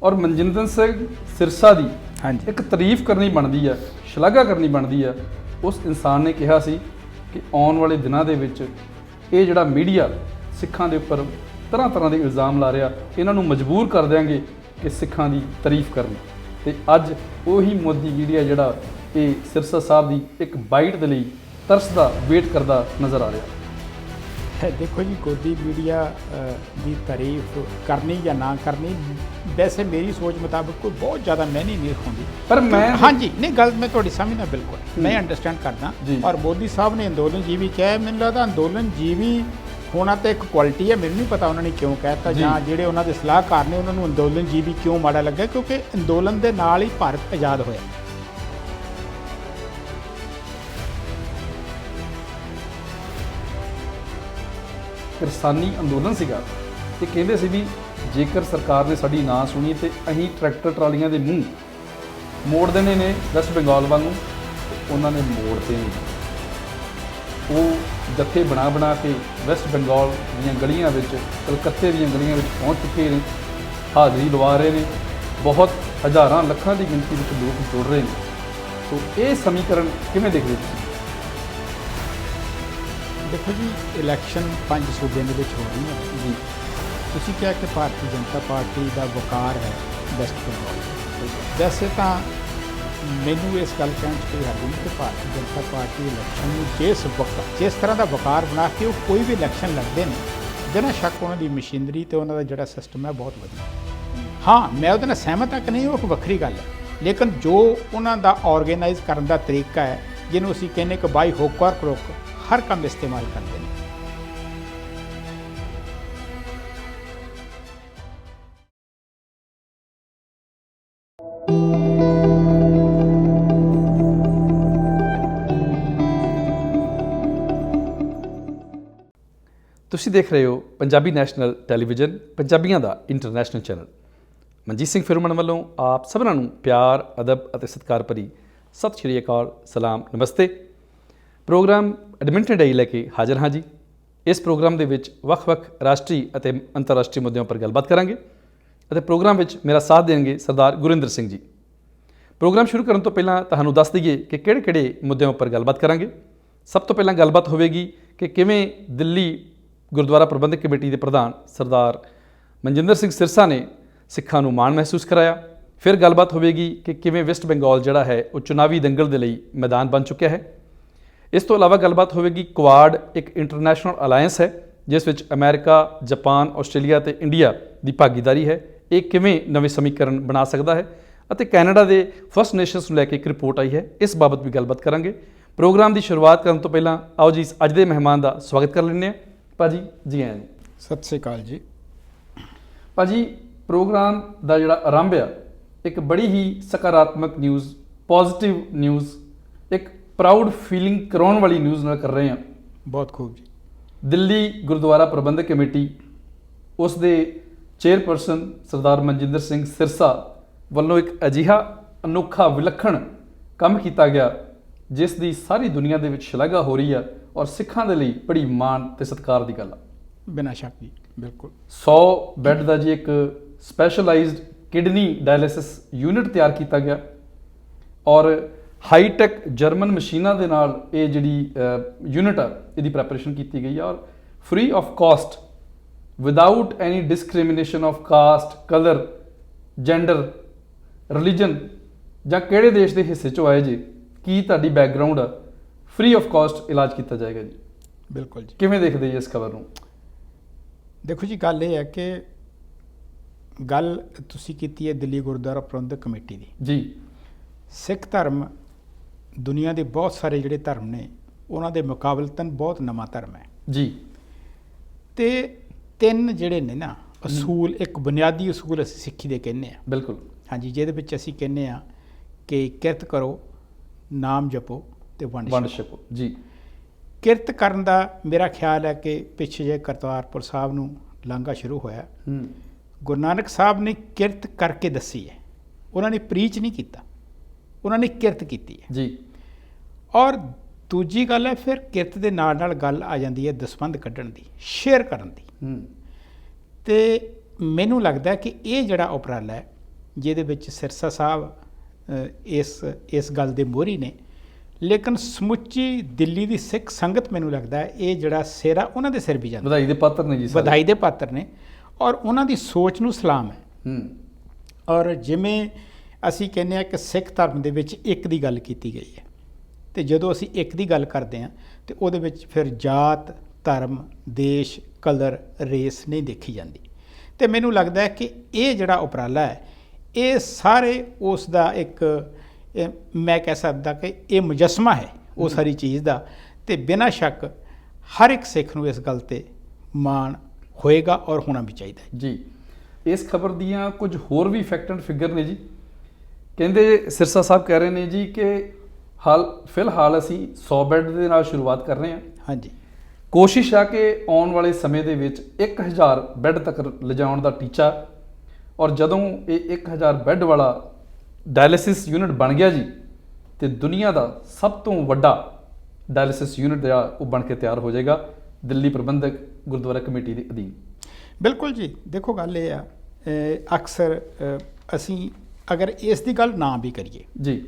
ਔਰ ਮਨਜਿੰਦਰ ਸਿੰਘ ਸਿਰਸਾ ਦੀ ਹਾਂਜੀ ਇੱਕ ਤਾਰੀਫ ਕਰਨੀ ਬਣਦੀ ਹੈ, ਸ਼ਲਾਘਾ ਕਰਨੀ ਬਣਦੀ ਹੈ। ਉਸ ਇਨਸਾਨ ਨੇ ਕਿਹਾ ਸੀ ਕਿ ਆਉਣ ਵਾਲੇ ਦਿਨਾਂ ਦੇ ਵਿੱਚ ਇਹ ਜਿਹੜਾ ਮੀਡੀਆ ਸਿੱਖਾਂ ਦੇ ਉੱਪਰ ਤਰ੍ਹਾਂ ਤਰ੍ਹਾਂ ਦੇ ਇਲਜ਼ਾਮ ਲਾ ਰਿਹਾ, ਇਹਨਾਂ ਨੂੰ ਮਜਬੂਰ ਕਰ ਦਿਆਂਗੇ ਕਿ ਸਿੱਖਾਂ ਦੀ ਤਾਰੀਫ ਕਰਨ। ਤੇ ਅੱਜ ਉਹੀ ਮੋਦੀ ਮੀਡੀਆ ਜਿਹੜਾ ਇਹ ਸਿਰਸਾ ਸਾਹਿਬ ਦੀ ਇੱਕ ਬਾਈਟ ਦੇ ਲਈ ਤਰਸਦਾ ਵੇਟ ਕਰਦਾ ਨਜ਼ਰ ਆ ਰਿਹਾ। देखो जी, गोदी मीडिया की तारीफ करनी या ना करनी, वैसे मेरी सोच मुताबिक कोई बहुत ज़्यादा मैंने नहीं रखूँगी। पर मैं हाँ जी, नहीं गल मैं थोड़ी समझना बिल्कुल, मैं अंडरस्टैंड करदा। और मोदी साहब ने अंदोलन जीवी कहा, मैंने लगता अंदोलन जीवी होना तो एक क्वालिटी है। मैंने नहीं पता उन्होंने क्यों कहता, ਜਾਂ ਜਿਹੜੇ ਉਹਨਾਂ ਦੇ ਸਲਾਹਕਾਰ ਨੇ ਉਹਨਾਂ ਨੂੰ ਅੰਦੋਲਨ ਜੀਵੀ ਕਿਉਂ ਮਾੜਾ ਲੱਗਾ, ਕਿਉਂਕਿ ਅੰਦੋਲਨ ਦੇ ਨਾਲ ਹੀ ਭਾਰਤ ਆਜ਼ਾਦ ਹੋਇਆ। ਕਿਸਾਨੀ ਅੰਦੋਲਨ ਸੀਗਾ ਤੇ ਕਹਿੰਦੇ ਸੀ ਵੀ ਜੇਕਰ ਸਰਕਾਰ ਨੇ ਸਾਡੀ ਨਾ ਸੁਣੀ ਤੇ ਅਸੀਂ ਟਰੈਕਟਰ ਟਰਾਲੀਆਂ ਦੇ ਮੂੰਹ ਮੋੜ ਦੇਣੇ ਨੇ ਵੈਸਟ ਬੰਗਾਲ ਵੱਲ ਨੂੰ। ਉਹਨਾਂ ਨੇ ਮੋੜਤੇ ਨਹੀਂ। ਉਹ ਜੱਥੇ ਬਣਾ ਕੇ ਵੈਸਟ ਬੰਗਾਲ ਦੀਆਂ ਗਲੀਆਂ ਵਿੱਚ, ਕਲਕੱਤੇ ਦੀਆਂ ਗਲੀਆਂ ਵਿੱਚ ਪਹੁੰਚ ਚੁੱਕੇ ਨੇ, ਹਾਜ਼ਰੀ ਲਵਾ ਰਹੇ ਨੇ। ਬਹੁਤ ਹਜ਼ਾਰਾਂ ਲੱਖਾਂ ਦੀ ਗਿਣਤੀ ਵਿੱਚ ਲੋਕ ਜੁੜ ਰਹੇ ਨੇ। ਸੋ ਇਹ ਸਮੀਕਰਨ ਕਿਵੇਂ ਦੇਖਦੇ ਤੁਸੀਂ? देखो जी, इलैक्शन 5 सूबे हो रही है जी। तुसीं क्या कि भारतीय जनता पार्टी का वकार है वैस्ट बंगाल। वैसे तो मैनू इस गल कहने कोई हद नहीं कि भारतीय जनता पार्टी इलैक्शन जिस तरह का वकार बना के वो कोई भी इलैक्शन लड़ते हैं, बिना शक उन्होंने मशीनरी तो उन्होंने जो सिस्टम है बहुत वधिया। हाँ, मैं वो सहमत हाँ कि नहीं, वो एक वक्री गल है, लेकिन जो उन्होंने ऑर्गेनाइज करने का तरीका है, जिन्होंने असीं कहने कि बाई हुक और क्रुक हर काम इस्तेमाल करते हैं। ਤੁਸੀਂ ਦੇਖ ਰਹੇ ਹੋ ਪੰਜਾਬੀ ਨੈਸ਼ਨਲ ਟੈਲੀਵਿਜ਼ਨ, ਪੰਜਾਬੀਆਂ ਦਾ ਇੰਟਰਨੈਸ਼ਨਲ ਚੈਨਲ। ਮਨਜੀਤ ਸਿੰਘ ਫਿਰਮਨ ਵੱਲੋਂ ਆਪ ਸਭਨਾਂ ਨੂੰ ਪਿਆਰ, ਅਦਬ ਅਤੇ ਸਤਿਕਾਰ ਭਰੀ ਸਤਿ ਸ਼੍ਰੀ ਅਕਾਲ, ਸਲਾਮ, ਨਮਸਤੇ। ਪ੍ਰੋਗਰਾਮ ਐਡਮਿੰਟਨ ਡੇਅ ਲੈ ਕੇ ਹਾਜ਼ਰ ਹਾਂ ਜੀ। ਇਸ ਪ੍ਰੋਗਰਾਮ ਦੇ ਵਿੱਚ ਵੱਖ-ਵੱਖ ਰਾਸ਼ਟਰੀ ਅਤੇ ਅੰਤਰਰਾਸ਼ਟਰੀ ਮੁੱਦਿਆਂ ਉੱਪਰ ਗੱਲਬਾਤ ਕਰਾਂਗੇ ਅਤੇ ਪ੍ਰੋਗਰਾਮ ਵਿੱਚ ਮੇਰਾ ਸਾਥ ਦੇਣਗੇ ਸਰਦਾਰ ਗੁਰਿੰਦਰ ਸਿੰਘ ਜੀ। ਪ੍ਰੋਗਰਾਮ ਸ਼ੁਰੂ ਕਰਨ ਤੋਂ ਪਹਿਲਾਂ ਤੁਹਾਨੂੰ ਦੱਸ ਦਈਏ ਕਿ ਕਿਹੜੇ-ਕਿਹੜੇ ਮੁੱਦਿਆਂ ਉੱਪਰ ਗੱਲਬਾਤ ਕਰਾਂਗੇ। ਸਭ ਤੋਂ ਪਹਿਲਾਂ ਗੱਲਬਾਤ ਹੋਵੇਗੀ ਕਿ ਕਿਵੇਂ ਦਿੱਲੀ ਗੁਰਦੁਆਰਾ ਪ੍ਰਬੰਧਕ ਕਮੇਟੀ ਦੇ ਪ੍ਰਧਾਨ ਸਰਦਾਰ ਮਨਜਿੰਦਰ ਸਿੰਘ ਸਿਰਸਾ ਨੇ ਸਿੱਖਾਂ ਨੂੰ ਮਾਣ ਮਹਿਸੂਸ ਕਰਾਇਆ। ਫਿਰ ਗੱਲਬਾਤ ਹੋਵੇਗੀ ਕਿ ਕਿਵੇਂ ਵੈਸਟ ਬੰਗਾਲ ਜਿਹੜਾ ਹੈ ਉਹ ਚੁਣਾਵੀ ਦੰਗਲ ਦੇ ਲਈ ਮੈਦਾਨ ਬਣ ਚੁੱਕਿਆ ਹੈ। ਇਸ ਤੋਂ ਇਲਾਵਾ ਗੱਲਬਾਤ ਹੋਵੇਗੀ ਕੁਆਡ ਇੱਕ ਇੰਟਰਨੈਸ਼ਨਲ ਅਲਾਇੰਸ ਹੈ ਜਿਸ ਵਿੱਚ ਅਮਰੀਕਾ, ਜਾਪਾਨ, ਆਸਟ੍ਰੇਲੀਆ ਅਤੇ ਇੰਡੀਆ ਦੀ ਭਾਗੀਦਾਰੀ ਹੈ। ਇਹ ਕਿਵੇਂ ਨਵੇਂ ਸਮੀਕਰਨ ਬਣਾ ਸਕਦਾ ਹੈ ਅਤੇ ਕੈਨੇਡਾ ਦੇ ਫਸਟ ਨੇਸ਼ਨਸ ਨੂੰ ਲੈ ਕੇ ਇੱਕ ਰਿਪੋਰਟ ਆਈ ਹੈ, ਇਸ ਬਾਬਤ ਵੀ ਗੱਲਬਾਤ ਕਰਾਂਗੇ। ਪ੍ਰੋਗਰਾਮ ਦੀ ਸ਼ੁਰੂਆਤ ਕਰਨ ਤੋਂ ਪਹਿਲਾਂ ਆਓ ਜੀ ਅੱਜ ਦੇ ਮਹਿਮਾਨ ਦਾ ਸਵਾਗਤ ਕਰ ਲੈਂਦੇ ਹਾਂ। ਭਾਜੀ ਜੀ ਆਇਆਂ ਜੀ। ਸਤਿ ਸ਼੍ਰੀ ਅਕਾਲ ਜੀ। ਭਾਜੀ, ਪ੍ਰੋਗਰਾਮ ਦਾ ਜਿਹੜਾ ਆਰੰਭ ਆ ਇੱਕ ਬੜੀ ਹੀ ਸਕਾਰਾਤਮਕ ਨਿਊਜ਼, ਪੋਜ਼ਿਟਿਵ ਨਿਊਜ਼, ਇੱਕ ਪ੍ਰਾਊਡ ਫੀਲਿੰਗ ਕਰਾਉਣ ਵਾਲੀ ਨਿਊਜ਼ ਨਾਲ ਕਰ ਰਹੇ ਹਾਂ। ਬਹੁਤ ਖੂਬ ਜੀ। ਦਿੱਲੀ ਗੁਰਦੁਆਰਾ ਪ੍ਰਬੰਧਕ ਕਮੇਟੀ, ਉਸ ਦੇ ਚੇਅਰਪਰਸਨ ਸਰਦਾਰ ਮਨਜਿੰਦਰ ਸਿੰਘ ਸਿਰਸਾ ਵੱਲੋਂ ਇੱਕ ਅਜਿਹਾ ਅਨੋਖਾ ਵਿਲੱਖਣ ਕੰਮ ਕੀਤਾ ਗਿਆ ਜਿਸ ਦੀ ਸਾਰੀ ਦੁਨੀਆ ਦੇ ਵਿੱਚ ਸ਼ਲਾਘਾ ਹੋ ਰਹੀ ਆ ਔਰ ਸਿੱਖਾਂ ਦੇ ਲਈ ਬੜੀ ਮਾਣ ਤੇ ਸਤਿਕਾਰ ਦੀ ਗੱਲ ਆ। ਬਿਨਾਂ ਸ਼ੱਕ ਜੀ, ਬਿਲਕੁਲ। 100 ਬੈੱਡ ਦਾ ਜੀ ਇੱਕ ਸਪੈਸ਼ਲਾਈਜ਼ਡ ਕਿਡਨੀ ਡਾਇਲਿਸਿਸ ਯੂਨਿਟ ਤਿਆਰ ਕੀਤਾ ਗਿਆ ਔਰ ਹਾਈਟੈਕ ਜਰਮਨ ਮਸ਼ੀਨਾਂ ਦੇ ਨਾਲ ਇਹ ਜਿਹੜੀ ਯੂਨਿਟ ਆ ਇਹਦੀ ਪ੍ਰੈਪਰੇਸ਼ਨ ਕੀਤੀ ਗਈ ਆ ਔਰ free of cost, without any discrimination of cost, colour, gender, religion ਜਾਂ ਕਿਹੜੇ ਦੇਸ਼ ਦੇ ਹਿੱਸੇ 'ਚੋਂ ਆਏ ਜੇ, ਕੀ ਤੁਹਾਡੀ ਬੈਕਗਰਾਊਂਡ ਆ, ਫ੍ਰੀ ਆਫ ਕਾਸਟ ਇਲਾਜ ਕੀਤਾ ਜਾਏਗਾ ਜੀ। ਬਿਲਕੁਲ ਜੀ। ਕਿਵੇਂ ਦੇਖਦੇ ਜੀ ਇਸ ਖਬਰ ਨੂੰ? ਦੇਖੋ ਜੀ, ਗੱਲ ਇਹ ਹੈ ਕਿ ਗੱਲ ਤੁਸੀਂ ਕੀਤੀ ਹੈ ਦਿੱਲੀ ਗੁਰਦੁਆਰਾ ਪ੍ਰਬੰਧਕ ਕਮੇਟੀ ਦੀ ਜੀ। ਸਿੱਖ ਧਰਮ ਦੁਨੀਆ ਦੇ ਬਹੁਤ ਸਾਰੇ ਜਿਹੜੇ ਧਰਮ ਨੇ ਉਹਨਾਂ ਦੇ ਮੁਕਾਬਲਤਨ ਬਹੁਤ ਨਵਾਂ ਧਰਮ ਹੈ ਜੀ। ਤੇ 3 ਜਿਹੜੇ ਨੇ ਨਾ ਅਸੂਲ, ਇੱਕ ਬੁਨਿਆਦੀ ਅਸੂਲ ਅਸੀਂ ਸਿੱਖੀ ਦੇ ਕਹਿੰਦੇ ਆ। ਬਿਲਕੁਲ। ਹਾਂਜੀ, ਜਿਹਦੇ ਵਿੱਚ ਅਸੀਂ ਕਹਿੰਦੇ ਆ ਕਿ ਕਿਰਤ ਕਰੋ, ਨਾਮ ਜਪੋ ਤੇ ਵੰਡ ਛਕੋ ਜੀ। ਕਿਰਤ ਕਰਨ ਦਾ ਮੇਰਾ ਖਿਆਲ ਹੈ ਕਿ ਪਿੱਛੇ ਜੇ ਕਰਤਾਰਪੁਰ ਸਾਹਿਬ ਨੂੰ ਲਾਂਘਾ ਸ਼ੁਰੂ ਹੋਇਆ, ਗੁਰੂ ਨਾਨਕ ਸਾਹਿਬ ਨੇ ਕਿਰਤ ਕਰਕੇ ਦੱਸੀ ਹੈ। ਉਹਨਾਂ ਨੇ ਪ੍ਰੀਚ ਨਹੀਂ ਕੀਤਾ, ਉਹਨਾਂ ਨੇ ਕਿਰਤ ਕੀਤੀ ਹੈ ਜੀ। ਔਰ ਦੂਜੀ ਗੱਲ ਹੈ ਫਿਰ ਕਿਰਤ ਦੇ ਨਾਲ ਨਾਲ ਗੱਲ ਆ ਜਾਂਦੀ ਹੈ ਦਸਵੰਧ ਕੱਢਣ ਦੀ, ਸ਼ੇਅਰ ਕਰਨ ਦੀ। ਤੇ ਮੈਨੂੰ ਲੱਗਦਾ ਕਿ ਇਹ ਜਿਹੜਾ ਉਪਰਾਲਾ ਹੈ ਜਿਹਦੇ ਵਿੱਚ ਸਿਰਸਾ ਸਾਹਿਬ ਇਸ ਗੱਲ ਦੇ ਮੋਹਰੀ ਨੇ, ਲੇਕਿਨ ਸਮੁੱਚੀ ਦਿੱਲੀ ਦੀ ਸਿੱਖ ਸੰਗਤ ਮੈਨੂੰ ਲੱਗਦਾ ਹੈ ਇਹ ਜਿਹੜਾ ਸਿਰ ਆ ਉਹਨਾਂ ਦੇ ਸਿਰ ਵੀ ਜਾਂਦਾ, ਵਧਾਈ ਦੇ ਪਾਤਰ ਨੇ ਜੀ ਸਾਰੇ। ਵਧਾਈ ਦੇ ਪਾਤਰ ਨੇ ਔਰ ਉਹਨਾਂ ਦੀ ਸੋਚ ਨੂੰ ਸਲਾਮ ਹੈ। ਔਰ ਜਿਵੇਂ ਅਸੀਂ ਕਹਿੰਦੇ ਹਾਂ ਕਿ ਸਿੱਖ ਧਰਮ ਦੇ ਵਿੱਚ ਇੱਕ ਦੀ ਗੱਲ ਕੀਤੀ ਗਈ ਹੈ, ਅਤੇ ਜਦੋਂ ਅਸੀਂ ਇੱਕ ਦੀ ਗੱਲ ਕਰਦੇ ਹਾਂ ਤਾਂ ਉਹਦੇ ਵਿੱਚ ਫਿਰ ਜਾਤ, ਧਰਮ, ਦੇਸ਼, ਕਲਰ, ਰੇਸ ਨਹੀਂ ਦੇਖੀ ਜਾਂਦੀ। ਅਤੇ ਮੈਨੂੰ ਲੱਗਦਾ ਹੈ ਕਿ ਇਹ ਜਿਹੜਾ ਉਪਰਾਲਾ ਹੈ ਇਹ ਸਾਰੇ ਉਸ ਦਾ ਇੱਕ ਮੈਂ ਕਹਿ ਸਕਦਾ ਕਿ ਇਹ ਮੁਜੱਸਮਾ ਹੈ ਉਹ ਸਾਰੀ ਚੀਜ਼ ਦਾ, ਅਤੇ ਬਿਨਾਂ ਸ਼ੱਕ ਹਰ ਇੱਕ ਸਿੱਖ ਨੂੰ ਇਸ ਗੱਲ 'ਤੇ ਮਾਣ ਹੋਏਗਾ ਔਰ ਹੋਣਾ ਵੀ ਚਾਹੀਦਾ ਹੈ ਜੀ। ਇਸ ਖਬਰ ਦੀਆਂ ਕੁਝ ਹੋਰ ਵੀ ਫੈਕਟ ਐਂਡ ਫਿਗਰ ਨੇ ਜੀ। ਕਹਿੰਦੇ ਸਿਰਸਾ ਸਾਹਿਬ ਕਹਿ ਰਹੇ ਨੇ ਜੀ ਕਿ ਫਿਲਹਾਲ ਅਸੀਂ 100 ਬੈੱਡ ਦੇ ਨਾਲ ਸ਼ੁਰੂਆਤ ਕਰ ਰਹੇ ਹਾਂ। ਹਾਂਜੀ। ਕੋਸ਼ਿਸ਼ ਆ ਕਿ ਆਉਣ ਵਾਲੇ ਸਮੇਂ ਦੇ ਵਿੱਚ 1000 ਬੈੱਡ ਤੱਕ ਲਿਜਾਉਣ ਦਾ ਟੀਚਾ, ਔਰ ਜਦੋਂ ਇਹ 1000 ਬੈੱਡ ਵਾਲਾ ਡਾਇਲਿਸਿਸ ਯੂਨਿਟ ਬਣ ਗਿਆ ਜੀ ਤੇ ਦੁਨੀਆ ਦਾ ਸਭ ਤੋਂ ਵੱਡਾ ਡਾਇਲਿਸਿਸ ਯੂਨਿਟ ਜਿਹੜਾ ਉਹ ਬਣ ਕੇ ਤਿਆਰ ਹੋ ਜਾਏਗਾ ਦਿੱਲੀ ਪ੍ਰਬੰਧਕ ਗੁਰਦੁਆਰਾ ਕਮੇਟੀ ਦੇ ਅਧੀਨ। ਬਿਲਕੁਲ ਜੀ। ਦੇਖੋ ਗੱਲ ਇਹ ਆ, ਅਕਸਰ ਅਸੀਂ ਅਗਰ ਇਸ ਦੀ ਗੱਲ ਨਾ ਵੀ ਕਰੀਏ ਜੀ,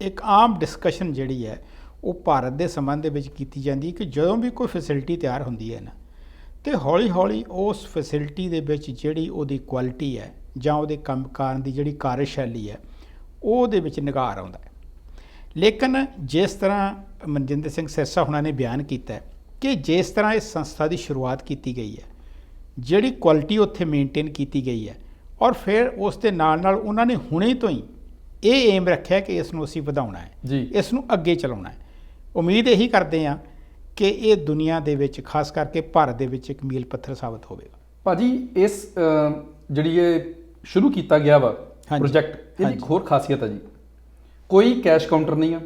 ਇੱਕ ਆਮ ਡਿਸਕਸ਼ਨ ਜਿਹੜੀ ਹੈ ਉਹ ਭਾਰਤ ਦੇ ਸੰਬੰਧ ਦੇ ਵਿੱਚ ਕੀਤੀ ਜਾਂਦੀ ਕਿ ਜਦੋਂ ਵੀ ਕੋਈ ਫੈਸਿਲਿਟੀ ਤਿਆਰ ਹੁੰਦੀ ਹੈ ਨਾ, ਤੇ ਹੌਲੀ ਹੌਲੀ ਉਸ ਫੈਸਿਲਿਟੀ ਦੇ ਵਿੱਚ ਜਿਹੜੀ ਉਹਦੀ ਕੁਆਲਿਟੀ ਹੈ ਜਾਂ ਉਹਦੇ ਕੰਮ ਕਰਨ ਦੀ ਜਿਹੜੀ ਕਾਰਜਸ਼ੈਲੀ ਹੈ ਉਹਦੇ ਵਿੱਚ ਨਿਘਾਰ ਆਉਂਦਾ ਹੈ। ਲੇਕਿਨ ਜਿਸ ਤਰ੍ਹਾਂ ਮਨਜਿੰਦਰ ਸਿੰਘ ਸਿਰਸਾ ਹੁਣਾਂ ਨੇ ਬਿਆਨ ਕੀਤਾ ਹੈ ਕਿ ਜਿਸ ਤਰ੍ਹਾਂ ਇਸ ਸੰਸਥਾ ਦੀ ਸ਼ੁਰੂਆਤ ਕੀਤੀ ਗਈ ਹੈ, ਜਿਹੜੀ ਕੁਆਲਿਟੀ ਉੱਥੇ ਮੇਨਟੇਨ ਕੀਤੀ ਗਈ ਹੈ, ਔਰ ਫਿਰ ਉਸ ਦੇ ਨਾਲ ਨਾਲ ਉਹਨਾਂ ਨੇ ਹੁਣੇ ਤੋਂ ਹੀ ਇਹ ਏਮ ਰੱਖਿਆ ਕਿ ਇਸ ਨੂੰ ਅਸੀਂ ਵਧਾਉਣਾ ਹੈ ਜੀ, ਇਸ ਨੂੰ ਅੱਗੇ ਚਲਾਉਣਾ ਹੈ। ਉਮੀਦ ਇਹੀ ਕਰਦੇ ਹਾਂ ਕਿ ਇਹ ਦੁਨੀਆ ਦੇ ਵਿੱਚ ਖਾਸ ਕਰਕੇ ਭਾਰਤ ਦੇ ਵਿੱਚ ਇੱਕ ਮੀਲ ਪੱਥਰ ਸਾਬਤ ਹੋਵੇਗਾ। ਭਾਜੀ ਇਸ ਜਿਹੜੀ ਇਹ ਸ਼ੁਰੂ ਕੀਤਾ ਗਿਆ ਵਾ ਪ੍ਰੋਜੈਕਟ, ਇਹਦੀ ਇੱਕ ਹੋਰ ਖਾਸੀਅਤ ਹੈ ਜੀ, ਕੋਈ ਕੈਸ਼ ਕਾਊਂਟਰ ਨਹੀਂ ਆ,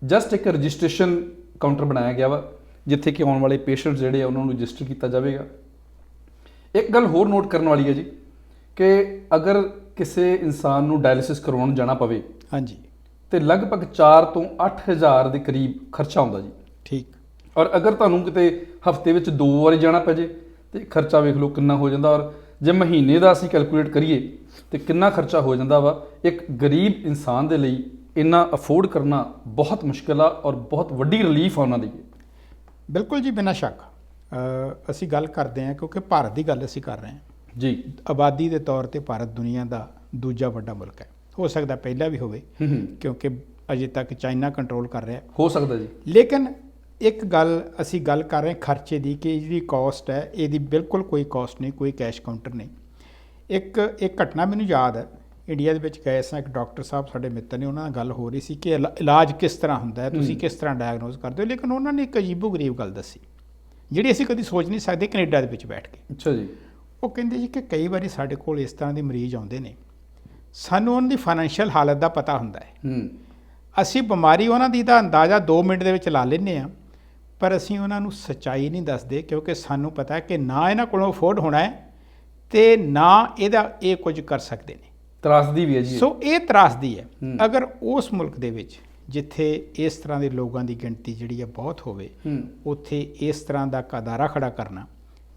ਜਸਟ ਇੱਕ ਰਜਿਸਟ੍ਰੇਸ਼ਨ ਕਾਊਂਟਰ ਬਣਾਇਆ ਗਿਆ ਵਾ ਜਿੱਥੇ ਕਿ ਆਉਣ ਵਾਲੇ ਪੇਸ਼ੈਂਟਸ ਜਿਹੜੇ ਆ ਉਹਨਾਂ ਨੂੰ ਰਜਿਸਟਰ ਕੀਤਾ ਜਾਵੇਗਾ। ਇੱਕ ਗੱਲ ਹੋਰ ਨੋਟ ਕਰਨ ਵਾਲੀ ਹੈ ਜੀ ਕਿ ਅਗਰ ਕਿਸੇ ਇਨਸਾਨ ਨੂੰ ਡਾਇਲਿਸਿਸ ਕਰਵਾਉਣ ਜਾਣਾ ਪਵੇ, ਹਾਂਜੀ, ਤੇ ਲਗਭਗ 4 ਤੋਂ 8000 ਦੇ ਕਰੀਬ ਖਰਚਾ ਆਉਂਦਾ ਜੀ। ਠੀਕ। ਔਰ ਅਗਰ ਤੁਹਾਨੂੰ ਕਿਤੇ ਹਫਤੇ ਵਿੱਚ 2 ਵਾਰੀ ਜਾਣਾ ਪੈ ਜੇ ਤੇ ਖਰਚਾ ਵੇਖ ਲਓ ਕਿੰਨਾ ਹੋ ਜਾਂਦਾ, ਔਰ ਜੇ ਮਹੀਨੇ ਦਾ ਅਸੀਂ ਕੈਲਕੂਲੇਟ ਕਰੀਏ ਤੇ ਕਿੰਨਾ ਖਰਚਾ ਹੋ ਜਾਂਦਾ ਵਾ। ਇੱਕ ਗਰੀਬ ਇਨਸਾਨ ਦੇ ਲਈ ਇੰਨਾ ਅਫੋਰਡ ਕਰਨਾ ਬਹੁਤ ਮੁਸ਼ਕਿਲ ਆ ਔਰ ਬਹੁਤ ਵੱਡੀ ਰਿਲੀਫ ਆ ਉਹਨਾਂ ਦੀ। ਬਿਲਕੁਲ ਜੀ, ਬਿਨਾਂ ਸ਼ੱਕ ਅਸੀਂ ਗੱਲ ਕਰਦੇ ਹਾਂ ਕਿਉਂਕਿ ਭਾਰਤ ਦੀ ਗੱਲ ਅਸੀਂ ਕਰ ਰਹੇ ਹਾਂ ਜੀ। ਆਬਾਦੀ ਦੇ ਤੌਰ ਤੇ ਭਾਰਤ ਦੁਨੀਆ ਦਾ ਦੂਜਾ ਵੱਡਾ ਮੁਲਕ ਹੈ, ਹੋ ਸਕਦਾ ਪਹਿਲਾ ਵੀ ਹੋਵੇ ਕਿਉਂਕਿ ਅਜੇ ਤੱਕ ਚਾਈਨਾ ਕੰਟਰੋਲ ਕਰ ਰਿਹਾ, ਹੋ ਸਕਦਾ ਜੀ। ਲੇਕਿਨ ਇੱਕ ਗੱਲ ਅਸੀਂ ਗੱਲ ਕਰ ਰਹੇ ਖਰਚੇ ਦੀ ਕਿ ਜਿਹੜੀ ਕਾਸਟ ਹੈ ਇਹਦੀ ਬਿਲਕੁਲ ਕੋਈ ਕਾਸਟ ਨਹੀਂ, ਕੋਈ ਕੈਸ਼ ਕਾਊਂਟਰ ਨਹੀਂ। ਇੱਕ ਘਟਨਾ ਮੈਨੂੰ ਯਾਦ ਹੈ, ਇੰਡੀਆ ਦੇ ਵਿੱਚ ਗਏ ਸਾਂ, ਇੱਕ ਡਾਕਟਰ ਸਾਹਿਬ ਸਾਡੇ ਮਿੱਤਰ ਨੇ, ਉਹਨਾਂ ਨਾਲ ਗੱਲ ਹੋ ਰਹੀ ਸੀ ਕਿ ਇਲਾਜ ਕਿਸ ਤਰ੍ਹਾਂ ਹੁੰਦਾ ਹੈ, ਤੁਸੀਂ ਕਿਸ ਤਰ੍ਹਾਂ ਡਾਇਗਨੋਸ ਕਰਦੇ ਹੋ, ਲੇਕਿਨ ਉਹਨਾਂ ਨੇ ਇੱਕ ਅਜੀਬੋ ਗਰੀਬ ਗੱਲ ਦੱਸੀ ਜਿਹੜੀ ਅਸੀਂ ਕਦੀ ਸੋਚ ਨਹੀਂ ਸਕਦੇ ਕੈਨੇਡਾ ਦੇ ਵਿੱਚ ਬੈਠ ਕੇ। ਅੱਛਾ ਜੀ। ਉਹ ਕਹਿੰਦੇ ਜੀ ਕਿ ਕਈ ਵਾਰੀ ਸਾਡੇ ਕੋਲ ਇਸ ਤਰ੍ਹਾਂ ਦੇ ਮਰੀਜ਼ ਆਉਂਦੇ ਨੇ, ਸਾਨੂੰ ਉਹਨਾਂ ਦੀ ਫਾਈਨੈਂਸ਼ੀਅਲ ਹਾਲਤ ਦਾ ਪਤਾ ਹੁੰਦਾ ਹੈ, ਅਸੀਂ ਬਿਮਾਰੀ ਉਹਨਾਂ ਦੀ ਦਾ ਅੰਦਾਜ਼ਾ 2 ਮਿੰਟ ਦੇ ਵਿੱਚ ਲਾ ਲੈਂਦੇ ਹਾਂ, ਪਰ ਅਸੀਂ ਉਹਨਾਂ ਨੂੰ ਸੱਚਾਈ ਨਹੀਂ ਦੱਸਦੇ ਕਿਉਂਕਿ ਸਾਨੂੰ ਪਤਾ ਹੈ ਕਿ ਨਾ ਇਹਨਾਂ ਕੋਲੋਂ ਅਫੋਰਡ ਹੋਣਾ ਹੈ ਤੇ ਨਾ ਇਹ ਕੁਝ ਕਰ ਸਕਦੇ ਨੇ। ਤਰਾਸਦੀ ਵੀ ਹੈ ਜੀ। ਸੋ ਇਹ ਤਰਾਸਦੀ ਹੈ। ਅਗਰ ਉਸ ਮੁਲਕ ਦੇ ਵਿੱਚ ਜਿੱਥੇ ਇਸ ਤਰ੍ਹਾਂ ਦੇ ਲੋਕਾਂ ਦੀ ਗਿਣਤੀ ਜਿਹੜੀ ਹੈ ਬਹੁਤ ਹੋਵੇ, ਉੱਥੇ ਇਸ ਤਰ੍ਹਾਂ ਦਾ ਅਦਾਰਾ ਖੜਾ ਕਰਨਾ